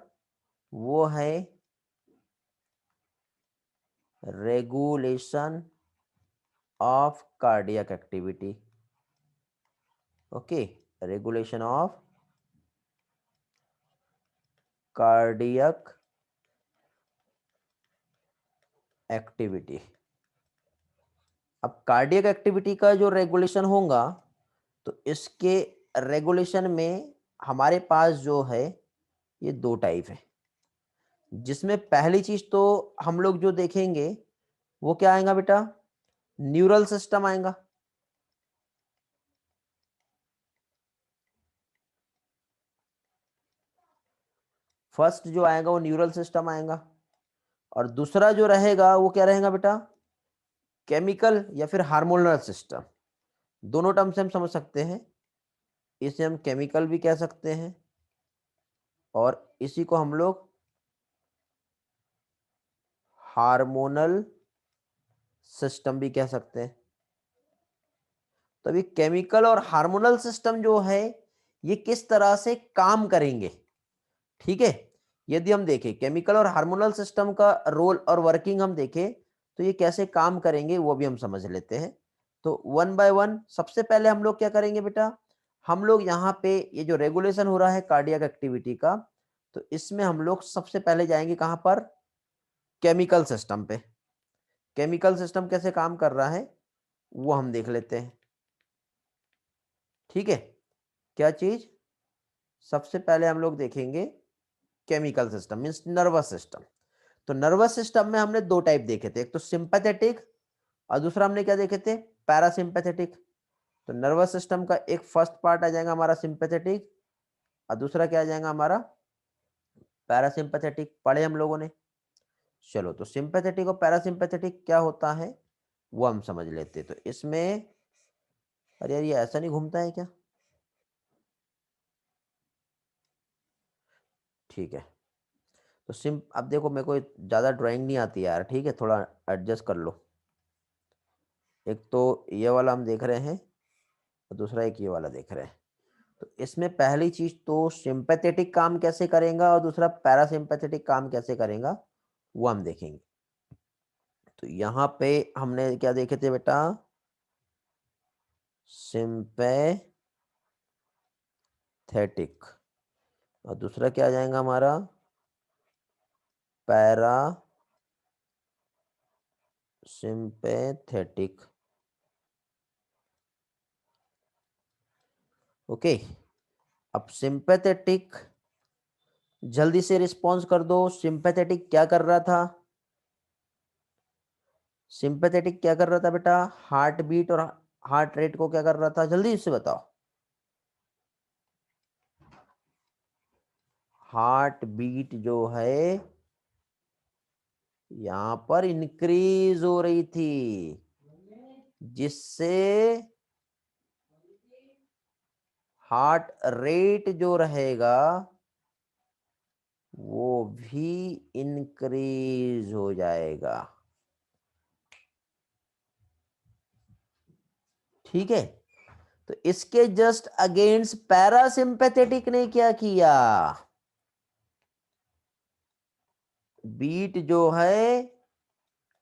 वो है regulation of cardiac activity. Okay, regulation of cardiac activity. अब कार्डियक एक्टिविटी का जो रेगुलेशन होगा, तो इसके रेगुलेशन में हमारे पास जो है ये दो टाइप है, जिसमें पहली चीज तो हम लोग जो देखेंगे वो क्या आएगा बेटा? न्यूरल सिस्टम आएगा। फर्स्ट जो आएगा वो न्यूरल सिस्टम आएगा, और दूसरा जो रहेगा वो क्या रहेगा बेटा? केमिकल या फिर हार्मोनल सिस्टम। दोनों टर्म से हम समझ सकते हैं, इसे हम केमिकल भी कह सकते हैं और इसी को हम लोग हार्मोनल सिस्टम भी कह सकते हैं। तो अभी केमिकल और हार्मोनल सिस्टम जो है ये किस तरह से काम करेंगे? ठीक है, यदि हम देखें केमिकल और हार्मोनल सिस्टम का रोल और वर्किंग हम देखें तो ये कैसे काम करेंगे वो भी हम समझ लेते हैं। तो वन बाय वन सबसे पहले हम लोग क्या करेंगे बेटा? हम लोग यहाँ पे ये जो रेगुलेशन हो रहा है कार्डियक एक्टिविटी का, तो इसमें हम लोग सबसे पहले जाएंगे कहाँ पर? केमिकल सिस्टम पे। केमिकल सिस्टम कैसे काम कर रहा है वो हम देख लेते हैं। ठीक है, क्या चीज? सबसे पहले हम लोग देखेंगे chemical system means nervous system. तो नर्वस सिस्टम में हमने दो टाइप देखे थे, एक तो सिंपैथेटिक और दूसरा हमने क्या देखे थे? पैरासिम्पैथेटिक। तो नर्वस सिस्टम का एक फर्स्ट पार्ट आ जाएगा हमारा सिंपैथेटिक और दूसरा क्या आ जाएगा हमारा? पैरासिम्पैथेटिक। पढ़े हम लोगों ने। चलो तो सिंपैथेटिक और पैरासिम्पैथेटिक क्या होता है वो हम समझ लेते हैं। तो इसमें, अरे यार ये ऐसा नहीं घूमता है क्या? ठीक है, तो अब देखो मेरे को ज्यादा ड्राइंग नहीं आती यार, ठीक है, थोड़ा एडजस्ट कर लो। एक तो ये वाला हम देख रहे हैं और दूसरा एक ये वाला देख रहे हैं। तो इसमें पहली चीज तो सिंपैथेटिक काम कैसे करेगा और दूसरा पैरासिम्पैथेटिक काम कैसे करेगा वो हम देखेंगे। तो यहाँ पे हमने क्या देखे थे बेटा? सिंपैथेटिक और दूसरा क्या आ जाएगा हमारा? Para sympathetic. ओके, अब सिंपैथेटिक जल्दी से रिस्पॉन्स कर दो। सिंपैथेटिक क्या कर रहा था? सिंपैथेटिक क्या कर रहा था बेटा? हार्ट बीट और हार्ट रेट को क्या कर रहा था? जल्दी से बताओ। हार्ट बीट जो है यहां पर इंक्रीज हो रही थी, जिससे हार्ट रेट जो रहेगा वो भी इंक्रीज हो जाएगा। ठीक है, तो इसके जस्ट अगेंस्ट पैरासिम्पैथेटिक ने क्या किया, बीट जो है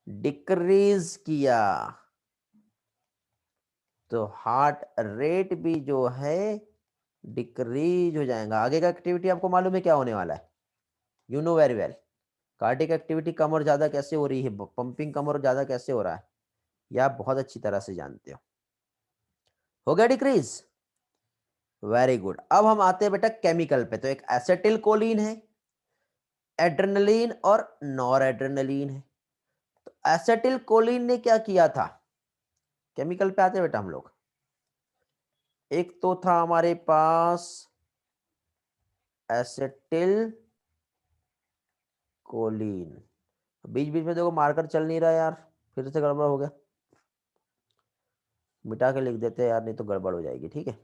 डिक्रीज किया। तो हार्ट रेट भी जो है डिक्रीज हो जाएगा। आगे का एक्टिविटी आपको मालूम है क्या होने वाला है, you know very well. Cardiac activity कम और ज्यादा कैसे हो रही है, पंपिंग कम और ज्यादा कैसे हो रहा है, यह आप बहुत अच्छी तरह से जानते हो गया डिक्रीज। Very good. अब हम आते हैं बेटा केमिकल पे। तो एक एसिटिल कोलिन है, एड्रेनलिन और नॉर एड्रेनलिन है। तो एसिटिल कोलिन ने क्या किया था, केमिकल पे आते हैं बेटा हम लोग। एक तो था हमारे पास एसिटिल कोलिन, बीच बीच में देखो मार्कर चल नहीं रहा यार, फिर से गड़बड़ हो गया, मिटा के लिख देते हैं यार, नहीं तो गड़बड़ हो जाएगी। ठीक है,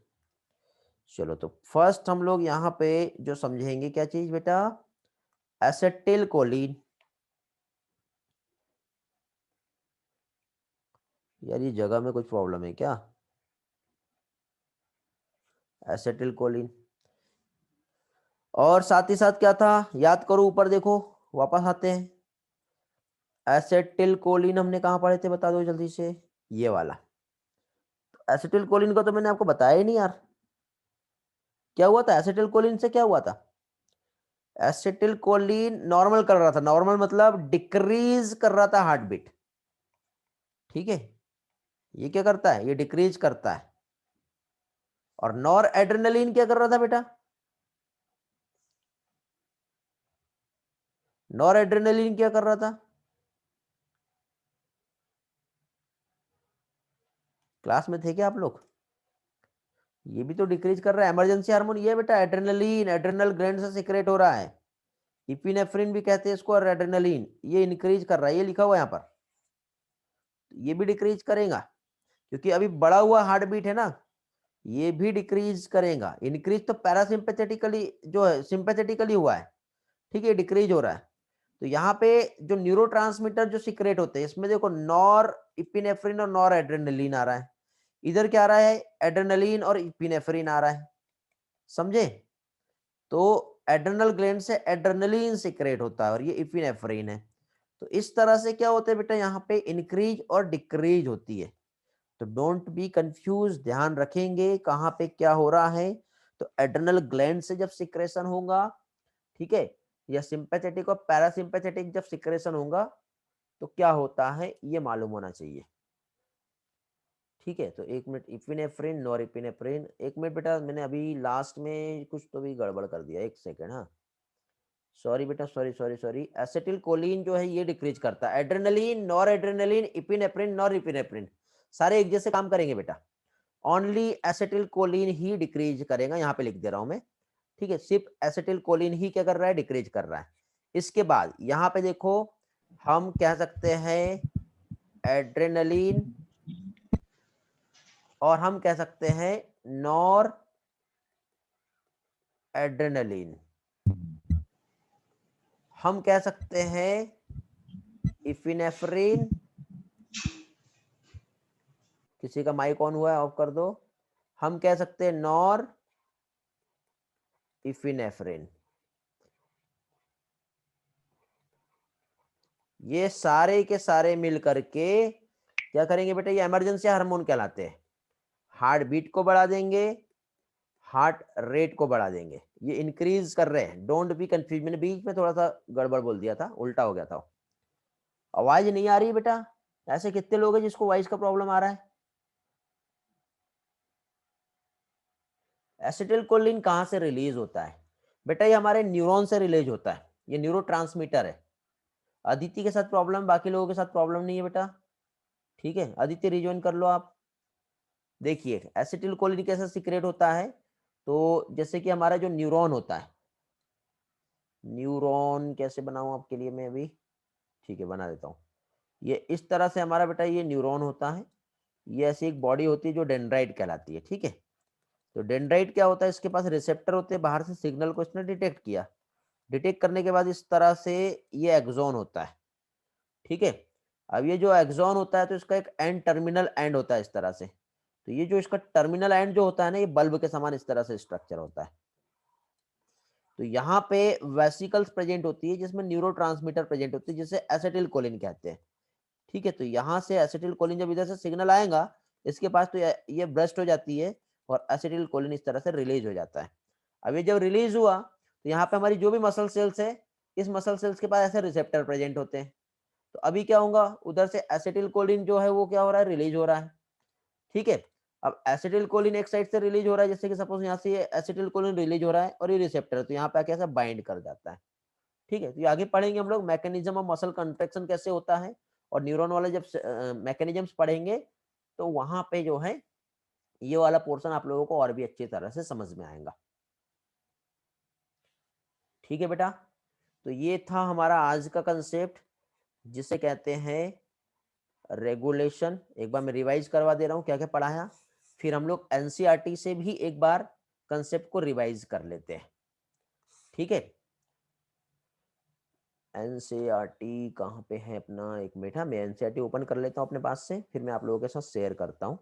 चलो तो फर्स्ट हम लोग यहाँ पे जो समझेंगे क्या चीज बेटा, एसिटिल कोलिन। यार ये जगह में कुछ प्रॉब्लम है क्या, एसिटिल कोलिन। और साथ ही साथ क्या था, याद करो, ऊपर देखो, वापस आते हैं। एसिटिल कोलिन हमने कहाँ पढ़े थे, बता दो जल्दी से, ये वाला। तो एसिटिल कोलिन को तो मैंने आपको बताया ही नहीं यार, क्या हुआ था एसिटिल कोलिन से, क्या हुआ था। एसिटिल कोलिन नॉर्मल कर रहा था, नॉर्मल मतलब डिक्रीज कर रहा था हार्ट बीट। ठीक है, ये क्या करता है, ये डिक्रीज करता है। और नॉर एड्रेनलिन क्या कर रहा था बेटा, नॉर एड्रेनलिन क्या कर रहा था, क्लास में थे क्या आप लोग, ये भी तो डिक्रीज कर रहा है। इमरजेंसी हार्मोन ये बेटा एड्रेनलिन, एड्रेनल ग्लैंड से सिक्रेट हो रहा है। इपिनेफ्रिन भी कहते हैं इसको, और एड्रेनलिन, ये इंक्रीज कर रहा है, ये लिखा हुआ है यहाँ पर। ये भी डिक्रीज करेगा क्योंकि अभी बढ़ा हुआ हार्ट बीट है ना, ये भी डिक्रीज करेगा। इंक्रीज तो पैरासिम्पेथेटिकली जो है, सिंपैथेटिकली हुआ है। ठीक है, डिक्रीज हो रहा है। तो यहाँ पे जो न्यूरोट्रांसमीटर जो सिक्रेट होते हैं, इसमें देखो नॉर इपिनेफ्रिन और नॉर एड्रेनलिन आ रहा है, इधर क्या आ रहा है, एड्रेनलिन और इपिनेफ्रिन आ रहा है, समझे। तो एड्रेनल ग्लैंड से एड्रेनलिन सिक्रेट होता है और ये इपिनेफ्रिन है। तो इस तरह से क्या होता है बेटा, यहाँ पे इंक्रीज और डिक्रीज होती है। तो डोंट बी कंफ्यूज, ध्यान रखेंगे कहाँ पे क्या हो रहा है। तो एड्रेनल ग्लैंड से जब सिक्रेशन होगा, ठीक है, या सिंपैथेटिक और पैरासिम्पैथेटिक जब सिक्रेशन होगा, तो क्या होता है ये मालूम होना चाहिए। ठीक है, तो एक मिनट, इपिनेफ्रिन नॉर इपिनेफ्रिन, एक मिनट बेटा, मैंने अभी लास्ट में कुछ तो भी गड़बड़ कर दिया, एक सेकेंड। हाँ सॉरी बेटा, sorry sorry sorry. Acetylcholine जो है ये डिक्रीज करता है, adrenaline, noradrenaline, epinephrine, norepinephrine सारे एक जैसे काम करेंगे बेटा, ओनली एसिटिल कोलिन ही डिक्रीज करेगा, यहाँ पे लिख दे रहा हूं मैं। ठीक है, सिर्फ एसिटिल कोलिन ही क्या कर रहा है, डिक्रीज कर रहा है। इसके बाद यहाँ पे देखो, हम कह सकते हैं एड्रेनलिन, और हम कह सकते हैं नॉर एड्रेनलिन, हम कह सकते हैं इपिनेफ्रिन, किसी का माइक ऑन हुआ है ऑफ कर दो, हम कह सकते हैं नॉर इपिनेफ्रिन। ये सारे के सारे मिल करके क्या करेंगे बेटा, ये इमरजेंसी हार्मोन कहलाते हैं, हार्ट बीट को बढ़ा देंगे, हार्ट रेट को बढ़ा देंगे, ये इंक्रीज कर रहे हैं। डोंट बी कंफ्यूज, मैंने बीच में थोड़ा सा गड़बड़ बोल दिया था, उल्टा हो गया था। आवाज नहीं आ रही बेटा, ऐसे कितने लोग हैं जिसको वॉइस का प्रॉब्लम आ रहा है। एसिटिल कोलिन कहाँ से रिलीज होता है बेटा, ये हमारे न्यूरॉन से रिलीज होता है, ये न्यूरोट्रांसमीटर है। अदिति के साथ प्रॉब्लम, बाकी लोगों के साथ प्रॉब्लम नहीं है बेटा। ठीक है, अदिति रिजॉइन कर लो आप। देखिए एसिटिल कोलिन कैसे सीक्रेट होता है, तो जैसे कि हमारा जो न्यूरॉन होता है, न्यूरॉन कैसे बनाऊं आपके लिए मैं अभी, ठीक है बना देता हूँ। ये इस तरह से हमारा बेटा ये न्यूरॉन होता है, ये ऐसी एक बॉडी होती है जो डेंड्राइट कहलाती है। ठीक है, तो डेंड्राइट क्या होता है, इसके पास रिसेप्टर होते हैं, बाहर से सिग्नल को इसने डिटेक्ट किया, डिटेक्ट करने के बाद इस तरह से ये एक्सॉन होता है, ठीक है। अब ये जो एक्सॉन होता है तो इसका एक एंड टर्मिनल एंड होता है इस तरह से, तो ये जो इसका टर्मिनल एंड जो होता है ना, ये बल्ब के समान इस तरह से स्ट्रक्चर होता है। तो यहाँ पे वेसिकल्स प्रेजेंट होती है जिसमें न्यूरोट्रांसमीटर प्रेजेंट होती है जिसे एसिटिल कोलिन कहते हैं, ठीक है। तो यहाँ से एसिटिल कोलिन जब इधर से सिग्नल आएगा इसके पास, तो ये ब्रस्ट हो जाती है और एसिटिल कोलिन इस तरह से रिलीज हो जाता है। अब ये जब रिलीज हुआ तो यहाँ पे हमारी जो भी मसल सेल्स है, इस मसल सेल्स के पास ऐसे रिसेप्टर प्रेजेंट होते हैं। तो अभी क्या होगा, उधर से एसिटिल कोलिन जो है वो क्या हो रहा है, रिलीज हो रहा है, ठीक है। अब एसिटिल कोलिन एक साइड से रिलीज हो रहा है, जैसे कि सपोज यहाँ से ये एसिटिल कोलिन रिलीज हो रहा है और ये रिसेप्टर, तो यहाँ पे आके ऐसा बाइंड कर जाता है, ठीक है। तो ये आगे पढ़ेंगे हम लोग मैकेनिज्म ऑफ मसल कंट्रैक्शन कैसे होता है, और न्यूरॉन वाले जब मैकेनिज्म्स पढ़ेंगे तो वहां पे जो है ये वाला पोर्शन आप लोगों को और भी अच्छी तरह से समझ में आएगा, ठीक है बेटा। तो ये था हमारा आज का कंसेप्ट जिसे कहते हैं रेगुलेशन। एक बार मैं रिवाइज करवा दे रहा हूँ क्या क्या पढ़ाया, फिर हम लोग एनसीईआरटी से भी एक बार कंसेप्ट को रिवाइज कर लेते हैं, ठीक है। एनसीईआरटी कहाँ पे है अपना, एक मिनट, हाँ मैं एनसीईआरटी ओपन कर लेता हूँ अपने पास से, फिर मैं आप लोगों के साथ शेयर करता हूँ।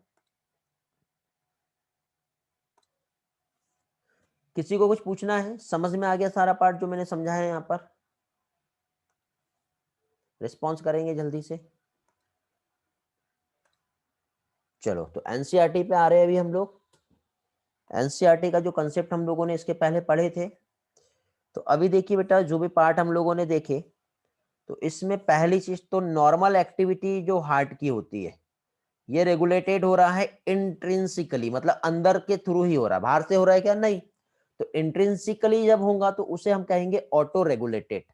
किसी को कुछ पूछना है, समझ में आ गया सारा पार्ट जो मैंने समझाया है यहाँ पर, रिस्पॉन्स करेंगे जल्दी से। चलो तो एनसीईआरटी पे आ रहे हैं अभी हम लोग। एनसीईआरटी का जो कंसेप्ट हम लोगों ने इसके पहले पढ़े थे, तो अभी देखिए बेटा जो भी पार्ट हम लोगों ने देखे, तो इसमें पहली चीज तो नॉर्मल एक्टिविटी जो हार्ट की होती है ये रेगुलेटेड हो रहा है इंट्रिंसिकली, मतलब अंदर के थ्रू ही हो रहा है, बाहर से हो रहा है क्या, नहीं। तो इंट्रिंसिकली जब होगा तो उसे हम कहेंगे ऑटो रेगुलेटेड।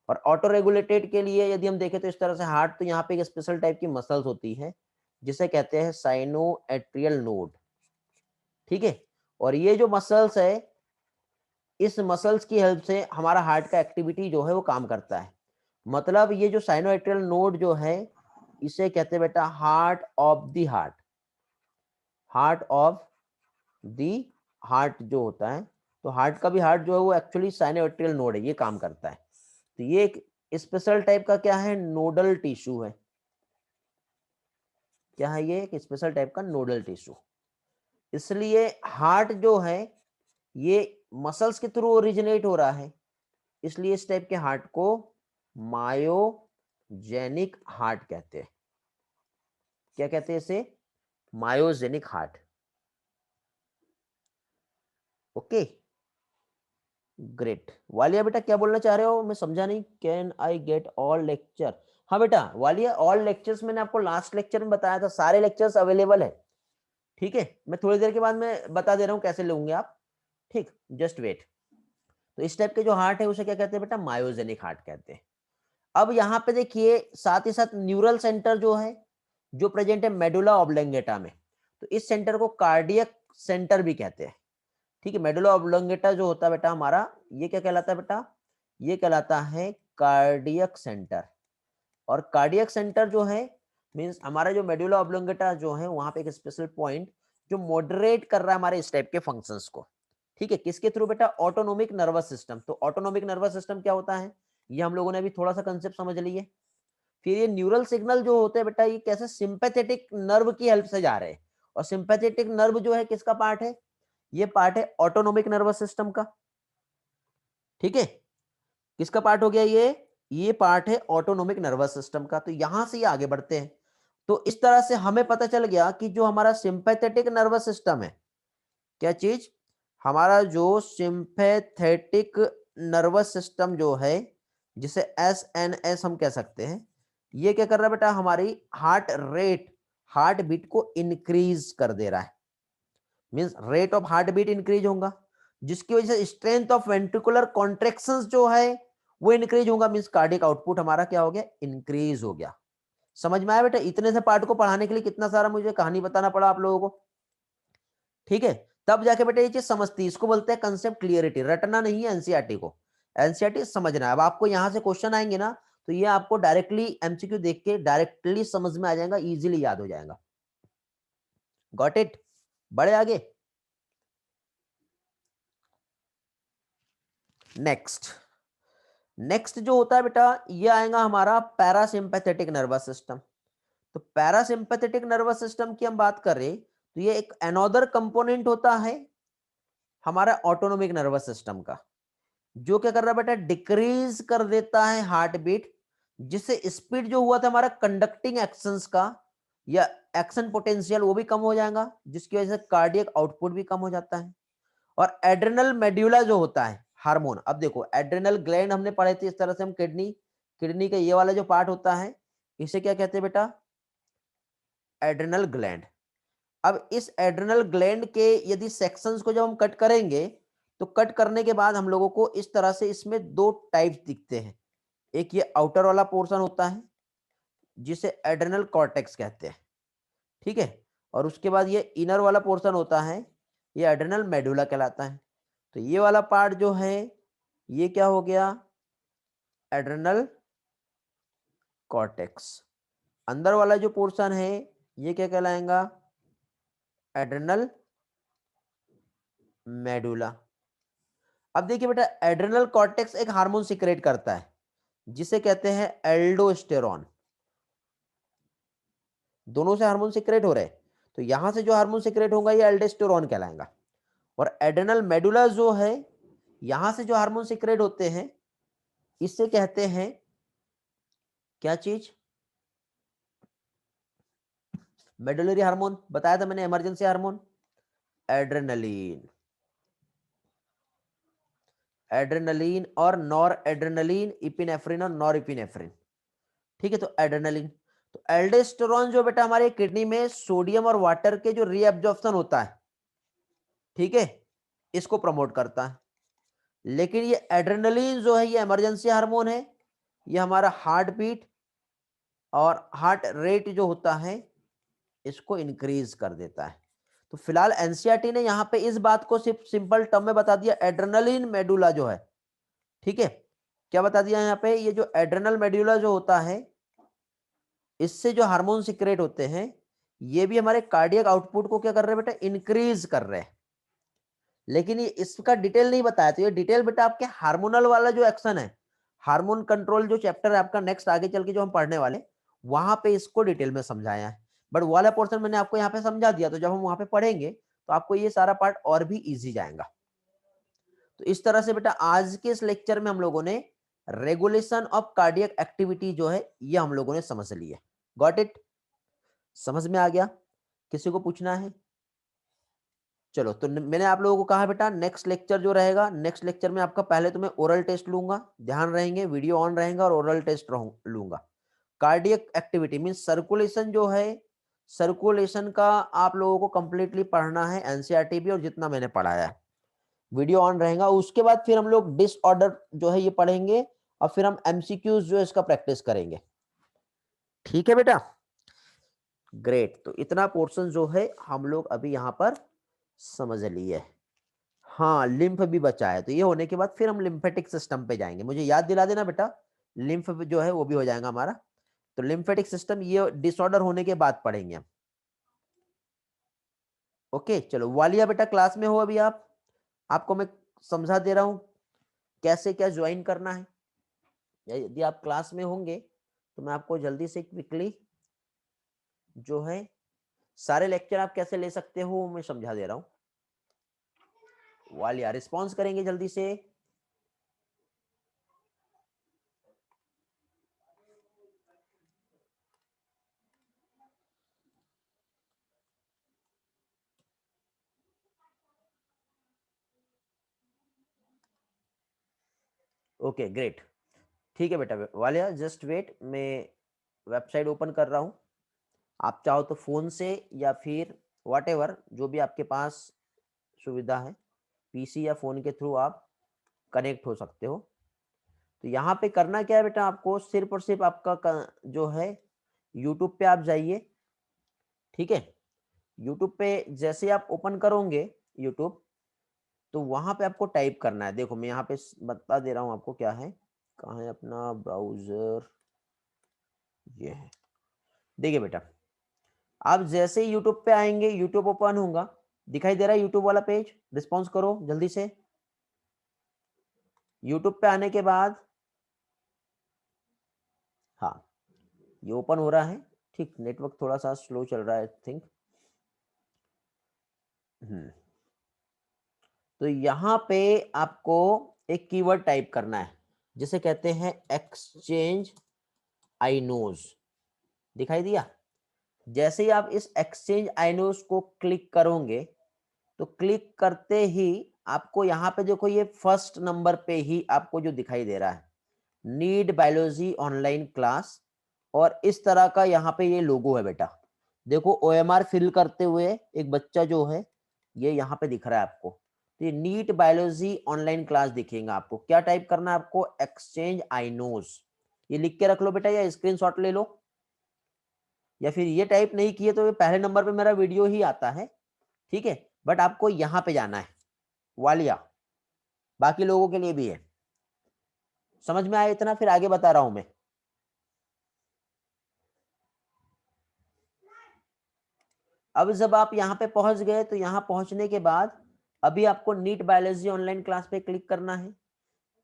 और ऑटो रेगुलेटेड के लिए यदि हम देखें तो इस तरह से हार्ट, तो यहाँ पे एक स्पेशल टाइप की मसल्स होती है जिसे कहते हैं साइनो एट्रियल नोड, ठीक है। और ये जो मसल्स है, इस मसल्स की हेल्प से हमारा हार्ट का एक्टिविटी जो है वो काम करता है। मतलब ये जो साइनोएट्रियल नोड जो है इसे कहते हैं बेटा heart of the heart, heart of the heart जो होता है, तो हार्ट का भी हार्ट जो है वो एक्चुअली साइनोएट्रियल नोड है, ये काम करता है। तो ये एक स्पेशल टाइप का क्या है, नोडल टिश्यू है। क्या है ये, एक स्पेशल टाइप का नोडल टिश्यू। इसलिए हार्ट जो है ये मसल्स के थ्रू ओरिजिनेट हो रहा है, इसलिए इस टाइप के हार्ट को मायोजेनिक हार्ट कहते हैं। क्या कहते हैं इसे, myogenic heart, okay great. Walia बेटा क्या बोलना चाह रहे हो, मैं समझा नहीं, can I get all lecture. हाँ बेटा वालिया, ऑल लेक्चर्स मैंने आपको लास्ट लेक्चर में बताया था, सारे लेक्चर्स अवेलेबल है, ठीक है। मैं थोड़ी देर के बाद मैं बता दे रहा हूँ कैसे लोगे आप, ठीक, जस्ट वेट। तो इस टाइप के जो हार्ट है उसे क्या कहते हैं बेटा, मायोजेनिक हार्ट कहते हैं। अब यहाँ पे देखिए साथ ही साथ न्यूरल सेंटर जो है जो प्रेजेंट है मेडुला ऑब्लोंगेटा में, तो इस सेंटर को कार्डियक सेंटर भी कहते हैं, ठीक है। मेडुला ऑब्लोंगेटा जो होता है बेटा हमारा, ये क्या कहलाता है बेटा, ये कहलाता है कार्डियक सेंटर। और कार्डियक सेंटर जो है मींस हमारा जो मेडुला ऑब्लोंगेटा जो है वहां पे एक स्पेशल पॉइंट जो मॉडरेट कर रहा है हमारे इस टाइप के फंक्शंस को, ठीक है। किसके थ्रू बेटा, ऑटोनोमिक नर्वस सिस्टम। तो ऑटोनोमिक नर्वस सिस्टम क्या होता है, ये हम लोगों ने अभी थोड़ा सा कंसेप्ट समझ लिए। फिर ये न्यूरल सिग्नल जो होते हैं बेटा, ये कैसे सिंपैथेटिक नर्व की हेल्प से जा रहे हैं, और सिंपैथेटिक नर्व जो है किसका पार्ट है, ये पार्ट है ऑटोनोमिक नर्वस सिस्टम का, ठीक है। किसका पार्ट हो गया ये पार्ट है ऑटोनोमिक नर्वस सिस्टम का। तो यहां से ये आगे बढ़ते हैं। तो इस तरह से हमें पता चल गया कि जो हमारा सिंपैथेटिक नर्वस सिस्टम है, क्या चीज, हमारा जो सिंपैथेटिक नर्वस सिस्टम जो है जिसे एसएनएस हम कह सकते हैं, ये क्या कर रहा है बेटा, हमारी हार्ट रेट, हार्ट बीट को इंक्रीज कर दे रहा है। Means rate of heart beat increase होगा, जिसकी वजह से स्ट्रेंथ ऑफ वेंट्रिकुलर कॉन्ट्रेक्शंस जो है वो इंक्रीज होगा, मींस कार्डियक आउटपुट हमारा क्या हो गया, इंक्रीज हो गया। समझ में आया बेटा, इतने से पार्ट को पढ़ाने के लिए कितना सारा मुझे कहानी बताना पड़ा आप लोगों को, ठीक है। तब जाके बेटा ये चीज समझती है, इसको बोलते हैं कंसेप्ट क्लियरिटी, रटना नहीं है एनसीईआरटी को, एनसीईआरटी समझना है। अब आपको यहां से क्वेश्चन आएंगे ना, तो ये आपको डायरेक्टली एमसीक्यू देख के डायरेक्टली समझ में आ जाएगा, इजीली याद हो जाएगा। गॉट इट, बड़े आगे। नेक्स्ट जो होता है बेटा, ये आएगा हमारा पैरासिम्पैथेटिक नर्वस सिस्टम। तो पैरासिम्पैथेटिक नर्वस सिस्टम की हम बात करें तो ये एक अनदर कंपोनेंट होता है हमारा ऑटोनोमिक नर्वस सिस्टम का, जो क्या कर रहा है बेटा, डिक्रीज कर देता है हार्ट बीट, जिससे स्पीड जो हुआ था हमारा कंडक्टिंग एक्शंस का या एक्शन पोटेंशियल वो भी कम हो जाएगा, जिसकी वजह से कार्डियक आउटपुट भी कम हो जाता है। और एड्रेनल मेड्यूला जो होता है हार्मोन, अब देखो एड्रेनल ग्लैंड हमने पढ़े थे इस तरह से, हम किडनी का ये वाला जो पार्ट होता है इसे क्या कहते हैं बेटा, एड्रेनल ग्लैंड। अब इस एड्रेनल ग्लैंड के यदि सेक्शंस को जब हम कट करेंगे तो कट करने के बाद हम लोगों को इस तरह से इसमें दो टाइप्स दिखते हैं। एक ये आउटर वाला पोर्शन होता है जिसे एड्रेनल कॉर्टेक्स कहते हैं, ठीक है, और उसके बाद ये इनर वाला पोर्शन होता है, ये एड्रेनल मेडुला कहलाता है। तो ये वाला पार्ट जो है ये क्या हो गया, एड्रेनल कॉर्टेक्स। अंदर वाला जो पोर्शन है ये क्या कहलाएगा, एड्रेनल मेडुला। अब देखिए बेटा, एड्रेनल कॉर्टेक्स एक हार्मोन सिक्रेट करता है जिसे कहते हैं एल्डोस्टेरॉन। दोनों से हार्मोन सिक्रेट हो रहे हैं, तो यहां से जो हार्मोन सिक्रेट होगा ये एल्डोस्टेरॉन कहलाएगा। और एड्रेनल मेडुला जो है, यहां से जो हार्मोन सिक्रेट होते हैं इससे कहते हैं क्या चीज, मेडुलरी हार्मोन बताया था मैंने, इमरजेंसी हार्मोन एड्रेनलिन। एड्रेनलिन और नॉर एड्रेनलिन, इपिनेफ्रिन और नॉर इपिनेफ्रिन, ठीक है। तो एड्रेनलिन, तो एल्डोस्टेरॉन जो बेटा हमारे किडनी में सोडियम और वाटर के जो रीएब्जॉर्प्शन होता है, ठीक है, इसको प्रमोट करता है। लेकिन ये एड्रेनलिन जो है ये इमरजेंसी हार्मोन है, ये हमारा हार्ट बीट और हार्ट रेट जो होता है इसको इंक्रीज कर देता है। तो फिलहाल एनसीईआरटी ने यहाँ पे इस बात को सिर्फ सिंपल टर्म में बता दिया, एड्रेनलिन मेडुला जो है, ठीक है, क्या बता दिया यहाँ पे, ये जो एड्रेनल मेडुला जो होता है इससे जो हार्मोन सिक्रेट होते हैं ये भी हमारे कार्डियक आउटपुट को क्या कर रहे हैं बेटा, इंक्रीज कर रहे हैं। लेकिन ये इसका डिटेल नहीं बताया, तो ये डिटेल बेटा आपके हार्मोनल वाला जो एक्शन है, हार्मोन कंट्रोल जो चैप्टर है आपका नेक्स्ट आगे चल के जो हम पढ़ने वाले, वहां पे इसको डिटेल में समझाया है। बट वाला पोर्शन मैंने आपको यहाँ पे समझा दिया, तो जब हम वहां पे पढ़ेंगे तो आपको ये सारा पार्ट और भी इजी जाएगा। तो इस तरह से बेटा आज के इस लेक्चर में हम लोगों ने रेगुलेशन ऑफ कार्डियक एक्टिविटी जो है ये हम लोगों ने समझ ली है। गॉट इट, समझ में आ गया, किसी को पूछना है? चलो, तो मैंने आप लोगों को कहा बेटा नेक्स्ट लेक्चर जो रहेगा, नेक्स्ट लेक्चर में आपका पहले तो मैं ओरल टेस्ट लूंगा, ध्यान रहेंगे, वीडियो ऑन रहेगा, और ओरल टेस्ट लूंगा। कार्डियक एक्टिविटी मीन सर्कुलेशन जो है, सर्कुलेशन का आप लोगों को कंप्लीटली पढ़ना है, एनसीईआरटी भी और जितना मैंने पढ़ाया है, वीडियो ऑन रहेगा। उसके बाद फिर हम लोग डिसऑर्डर जो है ये पढ़ेंगे, और फिर हम एमसीक्यूज जो है इसका प्रैक्टिस करेंगे, ठीक है बेटा, ग्रेट। तो इतना पोर्शन जो है हम लोग अभी यहाँ पर समझ लिए। हाँ, लिम्फ भी बचा है, तो ये होने के बाद फिर हम लिम्फेटिक सिस्टम पे जाएंगे, मुझे याद दिला देना बेटा, लिम्फ जो है वो भी हो जाएगा हमारा। तो लिम्फेटिक सिस्टम ये डिसऑर्डर होने के बाद पढ़ेंगे हम। ओके, चलो वालिया बेटा क्लास में हो अभी आप, आपको मैं समझा दे रहा हूं कैसे क्या ज्वाइन करना है। यदि आप क्लास में होंगे तो मैं आपको जल्दी से क्विकली जो है सारे लेक्चर आप कैसे ले सकते हो वो मैं समझा दे रहा हूं। वालिया रिस्पॉन्स करेंगे जल्दी से। ओके ग्रेट, ठीक है बेटा वालिया, जस्ट वेट, मैं वेबसाइट ओपन कर रहा हूं। आप चाहो तो फोन से या फिर व्हाटएवर जो भी आपके पास सुविधा है, पीसी या फोन के थ्रू आप कनेक्ट हो सकते हो। तो यहाँ पे करना क्या है बेटा, आपको सिर्फ और सिर्फ आपका जो है यूट्यूब पे आप जाइए, ठीक है। यूट्यूब पे जैसे आप ओपन करोगे यूट्यूब, तो वहां पे आपको टाइप करना है, देखो मैं यहाँ पे बता दे रहा हूँ आपको क्या है, कहाँ है अपना ब्राउजर, ये है। देखिए बेटा, आप जैसे ही यूट्यूब पे आएंगे, यूट्यूब ओपन होगा, दिखाई दे रहा है यूट्यूब वाला पेज, रिस्पॉन्स करो जल्दी से। यूट्यूब पे आने के बाद हाँ ये ओपन हो रहा है। ठीक, नेटवर्क थोड़ा सा स्लो चल रहा है आई थिंक। तो यहाँ पे आपको एक कीवर्ड टाइप करना है जिसे कहते हैं एक्सचेंज आइनोज। दिखाई दिया? जैसे ही आप इस एक्सचेंज आइनोज को क्लिक करोगे तो क्लिक करते ही आपको यहाँ पे देखो ये फर्स्ट नंबर पे ही आपको जो दिखाई दे रहा है नीड बायोलॉजी ऑनलाइन क्लास, और इस तरह का यहाँ पे ये लोगो है बेटा। देखो ओएमआर फिल करते हुए एक बच्चा जो है ये यहाँ पे दिख रहा है आपको। तो ये नीट बायोलॉजी ऑनलाइन क्लास दिखेगा आपको। क्या टाइप करना है आपको? एक्सचेंज आइनोज। ये लिख के रख लो बेटा या स्क्रीनशॉट ले लो, या फिर ये टाइप नहीं किए तो ये पहले नंबर पे मेरा वीडियो ही आता है, ठीक है। बट आपको यहाँ पे जाना है वालिया, बाकी लोगों के लिए भी है। समझ में आया इतना? फिर आगे बता रहा हूं मैं। अब जब आप यहाँ पे पहुंच गए तो यहाँ पहुंचने के बाद अभी आपको नीट बायोलॉजी ऑनलाइन क्लास पे क्लिक करना है।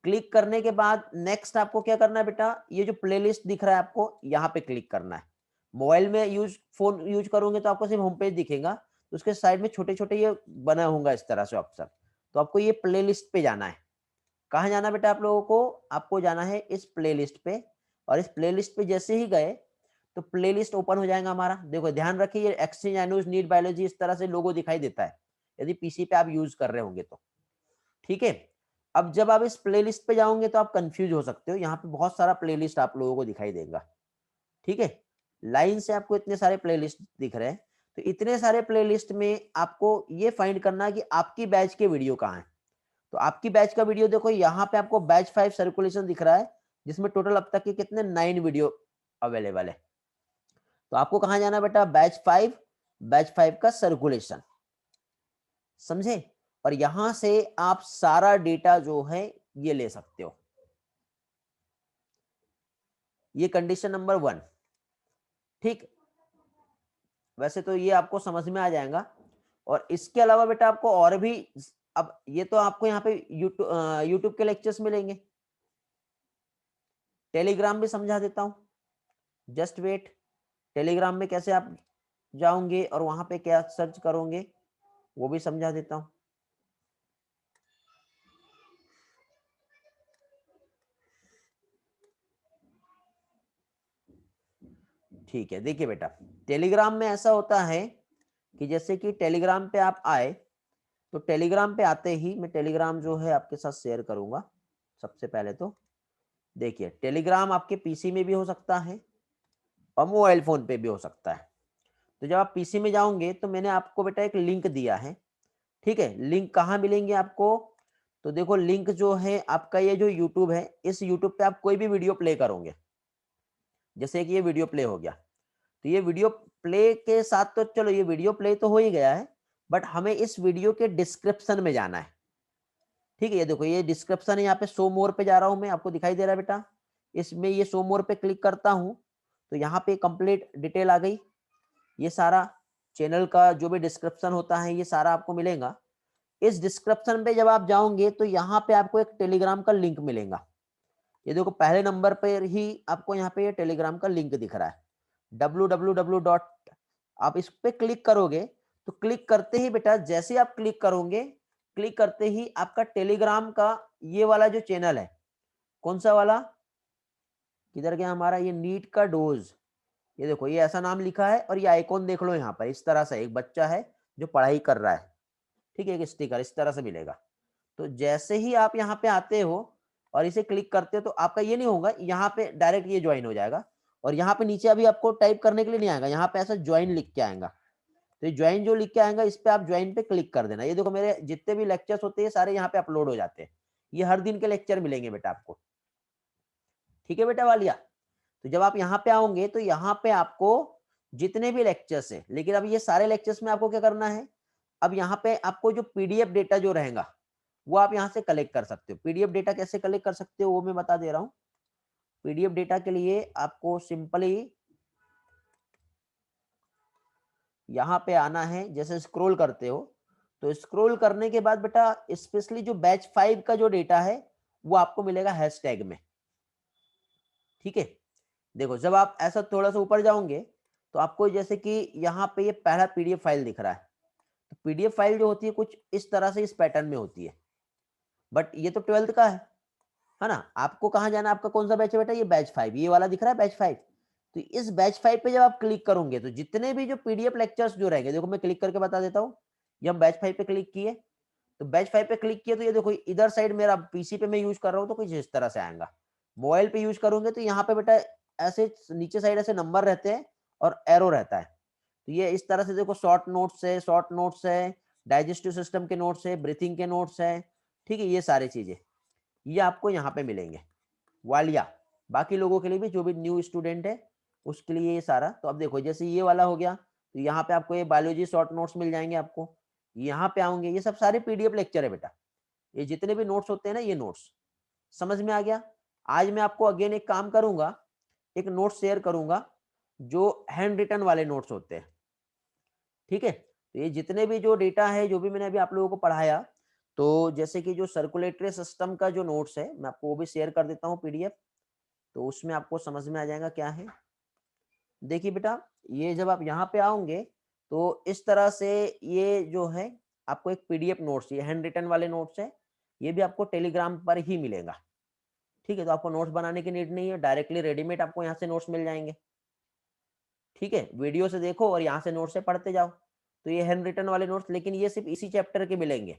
क्लिक करने के बाद नेक्स्ट आपको क्या करना है बेटा? ये जो प्लेलिस्ट दिख रहा है आपको यहाँ पे क्लिक करना है। मोबाइल में फोन यूज करोगे तो आपको सिर्फ होम पेज दिखेगा, तो उसके साइड में छोटे छोटे ये बना होगा इस तरह से ऑप्शन। तो आपको ये प्लेलिस्ट पे जाना है। कहाँ जाना बेटा आप लोगों को? आपको जाना है इस प्लेलिस्ट पे, और इस प्लेलिस्ट पे जैसे ही गए तो प्लेलिस्ट ओपन हो जाएगा हमारा। देखो ध्यान रखिए ये एक्सचेंज एनुअल नीट बायोलॉजी इस तरह से लोगो दिखाई देता है यदि पीसी पे आप यूज कर रहे होंगे तो, ठीक है। अब जब आप इस प्लेलिस्ट पे जाओगे तो आप कंफ्यूज हो सकते हो, यहाँ पे बहुत सारा प्लेलिस्ट आप लोगों को दिखाई देगा, ठीक है। लाइन से आपको इतने सारे प्लेलिस्ट दिख रहे हैं। तो इतने सारे प्लेलिस्ट में आपको ये फाइंड करना है कि आपकी बैच के वीडियो कहाँ है। तो आपकी बैच का वीडियो देखो यहाँ पे आपको बैच 5 सर्कुलेशन दिख रहा है, जिसमें टोटल अब तक के कितने 9 वीडियो अवेलेबल है। तो आपको कहां जाना बेटा? बैच 5 का सर्कुलेशन, समझे। और यहां से आप सारा डेटा जो है ये ले सकते हो। ये कंडीशन नंबर 1, ठीक। वैसे तो ये आपको समझ में आ जाएगा। और इसके अलावा बेटा आपको और भी, अब ये तो आपको यहाँ पे यूट्यूब के लेक्चर्स मिलेंगे। टेलीग्राम भी समझा देता हूं, जस्ट वेट। टेलीग्राम में कैसे आप जाओगे और वहां पे क्या सर्च करोगे वो भी समझा देता हूं। ठीक है, देखिए बेटा टेलीग्राम में ऐसा होता है कि जैसे कि टेलीग्राम पे आप आए, तो टेलीग्राम पे आते ही मैं टेलीग्राम जो है आपके साथ शेयर करूंगा। सबसे पहले तो देखिए टेलीग्राम आपके पीसी में भी हो सकता है और मोबाइल फोन पे भी हो सकता है। तो जब आप पीसी में जाओगे तो मैंने आपको बेटा एक लिंक दिया है, ठीक है। लिंक कहाँ मिलेंगे आपको? तो देखो लिंक जो है आपका ये जो यूट्यूब है, इस यूट्यूब पे आप कोई भी वीडियो प्ले करोगे, जैसे कि ये वीडियो प्ले हो गया, तो ये वीडियो प्ले के साथ तो चलो ये वीडियो प्ले तो हो ही गया है, बट हमें इस वीडियो के डिस्क्रिप्शन में जाना है, ठीक है। ये देखो ये डिस्क्रिप्शन है, यहाँ पे शो मोर पे जा रहा हूं मैं, आपको दिखाई दे रहा है बेटा। इसमें ये शो मोर पे क्लिक करता हूं तो यहाँ पे कंप्लीट डिटेल आ गई। ये सारा चैनल का जो भी डिस्क्रिप्शन होता है ये सारा आपको मिलेगा। इस डिस्क्रिप्शन पे जब आप जाओगे तो यहाँ पे आपको एक टेलीग्राम का लिंक मिलेगा। ये देखो पहले नंबर पर ही आपको यहाँ पे ये टेलीग्राम का लिंक दिख रहा है www. आप इस पे क्लिक करोगे तो क्लिक करते ही बेटा जैसे आप क्लिक करोगे, क्लिक करते ही आपका टेलीग्राम का ये वाला जो चैनल है, कौन सा वाला, किधर गया हमारा ये नीट का डोज, ये देखो ये ऐसा नाम लिखा है और ये आइकॉन देख लो यहाँ पर इस तरह से एक बच्चा है जो पढ़ाई कर रहा है, ठीक है। एक स्टिकर इस तरह से मिलेगा। तो जैसे ही आप यहाँ पे आते हो और इसे क्लिक करते हो तो आपका ये नहीं होगा, यहाँ पे डायरेक्ट ये ज्वाइन हो जाएगा। और यहाँ पे नीचे अभी आपको टाइप करने के लिए नहीं आएगा, यहाँ पे ऐसा ज्वाइन लिख के आएगा। तो ये ज्वाइन जो लिख के आएगा इस पे आप ज्वाइन पे क्लिक कर देना। ये देखो मेरे जितने भी लेक्चर्स होते हैं सारे यहाँ पे अपलोड हो जाते हैं। ये हर दिन के लेक्चर मिलेंगे बेटा आपको, ठीक है बेटा वालिया। तो जब आप यहाँ पे आओगे तो यहाँ पे आपको जितने भी लेक्चर्स है, लेकिन अब ये सारे लेक्चर्स में आपको क्या करना है, अब यहाँ पे आपको जो पीडीएफ डेटा जो रहेगा वो आप यहाँ से कलेक्ट कर सकते हो। पीडीएफ डेटा कैसे कलेक्ट कर सकते हो वो मैं बता दे रहा हूँ। पीडीएफ डेटा के लिए आपको सिंपली यहाँ पे आना है, जैसे स्क्रॉल करते हो तो स्क्रॉल करने के बाद बेटा स्पेशली जो बैच 5 का जो डेटा है वो आपको मिलेगा हैशटैग में। ठीक है, देखो जब आप ऐसा थोड़ा सा ऊपर जाओगे तो आपको जैसे कि यहाँ पे ये पहला पीडीएफ फाइल दिख रहा है। तो पीडीएफ फाइल जो होती है कुछ इस तरह से इस पैटर्न में होती है, बट ये तो 12th का है ना। आपको कहाँ जाना है, आपका कौन सा बैच है बेटा, ये बैच 5, ये वाला दिख रहा है बैच 5। तो इस बैच 5 पे जब आप क्लिक करोगे तो जितने भी जो पीडीएफ लेक्चर्स जो रहेंगे, देखो मैं क्लिक करके बता देता हूँ। ये हम बैच 5 पे क्लिक किए, तो बैच 5 पे क्लिक किए तो ये देखो इधर साइड मेरा पीसी पे मैं यूज कर रहा हूँ तो कुछ इस तरह से आएगा। मोबाइल पे यूज करोगे तो यहाँ पे बेटा ऐसे नीचे साइड ऐसे नंबर रहते हैं और एरो रहता है। तो ये इस तरह से देखो शॉर्ट नोट्स है, डाइजेस्टिव सिस्टम के नोट्स है, ब्रीथिंग के नोट्स है। ठीक है, ये सारी चीजें ये आपको यहाँ पे मिलेंगे वालिया। बाकी लोगों के लिए भी जो भी न्यू स्टूडेंट है उसके लिए ये सारा। तो अब देखो जैसे ये वाला हो गया तो यहाँ पे आपको ये बायोलॉजी शॉर्ट नोट्स मिल जाएंगे आपको। यहाँ पे आओगे ये सब सारे पीडीएफ लेक्चर है बेटा, ये जितने भी नोट्स होते हैं ना ये नोट्स। समझ में आ गया। आज मैं आपको अगेन एक काम करूंगा, एक नोट शेयर करूंगा जो हैंड रिटन वाले नोट्स होते हैं। ठीक है, तो ये जितने भी जो डेटा है जो भी मैंने अभी आप लोगों को पढ़ाया, तो जैसे कि जो सर्कुलेटरी सिस्टम का जो नोट्स है मैं आपको वो भी शेयर कर देता हूँ पीडीएफ। तो उसमें आपको समझ में आ जाएगा क्या है। देखिए बेटा, ये जब आप यहाँ पे आओगे तो इस तरह से ये जो है आपको एक पीडीएफ नोट्स, ये हैंड रिटन वाले नोट्स है, ये भी आपको टेलीग्राम पर ही मिलेगा। ठीक है, तो आपको नोट्स बनाने की नीड नहीं है, डायरेक्टली रेडीमेड आपको यहाँ से नोट्स मिल जाएंगे। ठीक है, वीडियो से देखो और यहाँ से नोट्स से पढ़ते जाओ। तो ये हैंड रिटन वाले नोट्स, लेकिन ये सिर्फ इसी चैप्टर के मिलेंगे।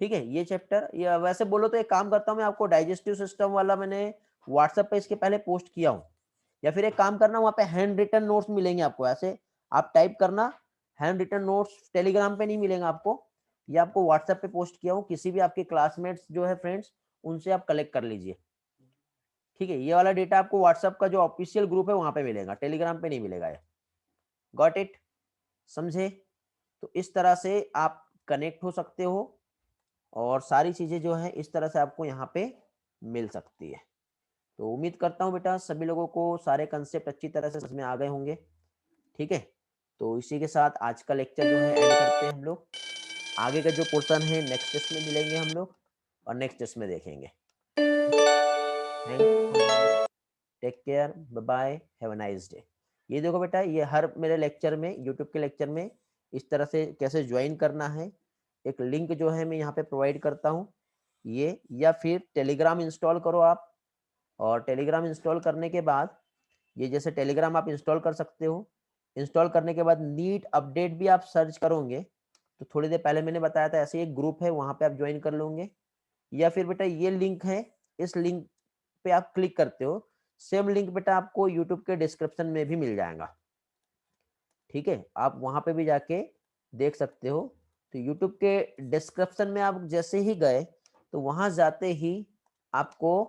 ठीक है, ये चैप्टर, ये वैसे बोलो तो एक काम करता हूँ मैं आपको डाइजेस्टिव सिस्टम वाला मैंने व्हाट्सएप पे इसके पहले पोस्ट किया हूँ, या फिर एक काम करना वहाँ पे हैंड रिटन नोट्स मिलेंगे आपको। ऐसे आप टाइप करना हैंड रिटन नोट्स, टेलीग्राम पे नहीं मिलेगा आपको, ये आपको व्हाट्सएप पे पोस्ट किया हूँ। किसी भी आपके क्लासमेट्स जो है फ्रेंड्स, उनसे आप कलेक्ट कर लीजिए। ठीक है, ये वाला डेटा आपको व्हाट्सएप का जो ऑफिशियल ग्रुप है वहां पे मिलेगा, टेलीग्राम पे नहीं मिलेगा ये। गॉट इट, समझे। तो इस तरह से आप कनेक्ट हो सकते हो और सारी चीजें जो है इस तरह से आपको यहाँ पे मिल सकती है। तो उम्मीद करता हूँ बेटा सभी लोगों को सारे कंसेप्ट अच्छी तरह से समझ में आ गए होंगे। ठीक है, तो इसी के साथ आज का लेक्चर जो है एंड करते हैं हम लोग। आगे का जो पोर्शन है नेक्स्ट टेस्ट में मिलेंगे हम लोग और नेक्स्ट टेस्ट में देखेंगे। Thank, take care, bye bye, have a nice day. ये देखो बेटा, ये हर मेरे लेक्चर में, यूट्यूब के लेक्चर में इस तरह से कैसे ज्वाइन करना है, एक लिंक जो है मैं यहाँ पे प्रोवाइड करता हूँ ये, या फिर टेलीग्राम इंस्टॉल करो आप। और टेलीग्राम इंस्टॉल करने के बाद ये जैसे टेलीग्राम आप इंस्टॉल कर सकते हो। इंस्टॉल करने के बाद नीट अपडेट भी आप सर्च करोगे तो थोड़ी देर पहले मैंने बताया था, ऐसे एक ग्रुप है वहां पे आप ज्वाइन कर लोगे। या फिर बेटा ये लिंक है, इस लिंक पे आप क्लिक करते हो, सेम लिंक बेटा आपको यूट्यूब के डिस्क्रिप्शन में भी मिल जाएगा। ठीक है, आप वहां पे भी जाके देख सकते हो। तो यूट्यूब के डिस्क्रिप्शन में आप जैसे ही गए तो वहां जाते ही आपको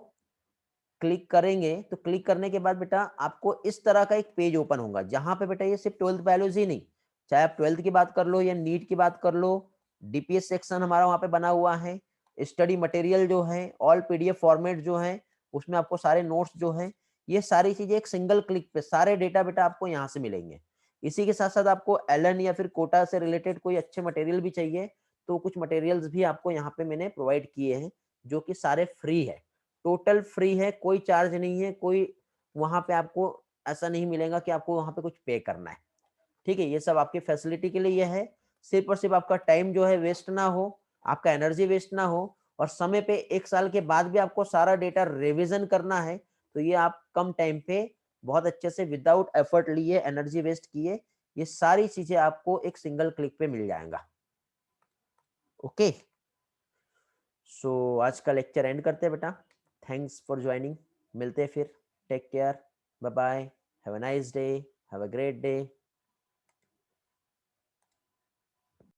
क्लिक करेंगे, तो क्लिक करने के बाद बेटा आपको इस तरह का एक पेज ओपन होगा जहां पे बेटा ये सिर्फ 12th बायोलॉजी नहीं, चाहे आप 12th की बात कर लो या नीट की बात कर लो, डीपीएस सेक्शन हमारा वहां पे बना हुआ है। स्टडी मटेरियल जो है, ऑल पीडीएफ फॉर्मेट जो है, उसमें आपको सारे नोट्स जो है, ये सारी चीजें एक सिंगल क्लिक पे सारे डेटा बेटा आपको यहाँ से मिलेंगे। इसी के साथ साथ आपको एलन या फिर कोटा से रिलेटेड कोई अच्छे मटेरियल भी चाहिए तो कुछ मटेरियल्स भी आपको यहाँ पे मैंने प्रोवाइड किए हैं जो कि सारे फ्री है, टोटल फ्री है, कोई चार्ज नहीं है, कोई वहां पे आपको ऐसा नहीं मिलेगा कि आपको वहां पे कुछ पे करना है। ठीक है, ये सब आपकी फैसिलिटी के लिए ये है, सिर्फ और सिर्फ आपका टाइम जो है वेस्ट ना हो, आपका एनर्जी वेस्ट ना हो, और समय पे 1 साल के बाद भी आपको सारा डेटा रिविजन करना है तो ये आप कम टाइम पे बहुत अच्छे से विदाउट एफर्ट लिए, एनर्जी वेस्ट किए, ये सारी चीजें आपको एक सिंगल क्लिक पे मिल जाएगा। ओके, सो आज का लेक्चर एंड करते हैं बेटा। थैंक्स फॉर ज्वाइनिंग, मिलते हैं फिर, take care, bye bye, have a nice day, have a great day.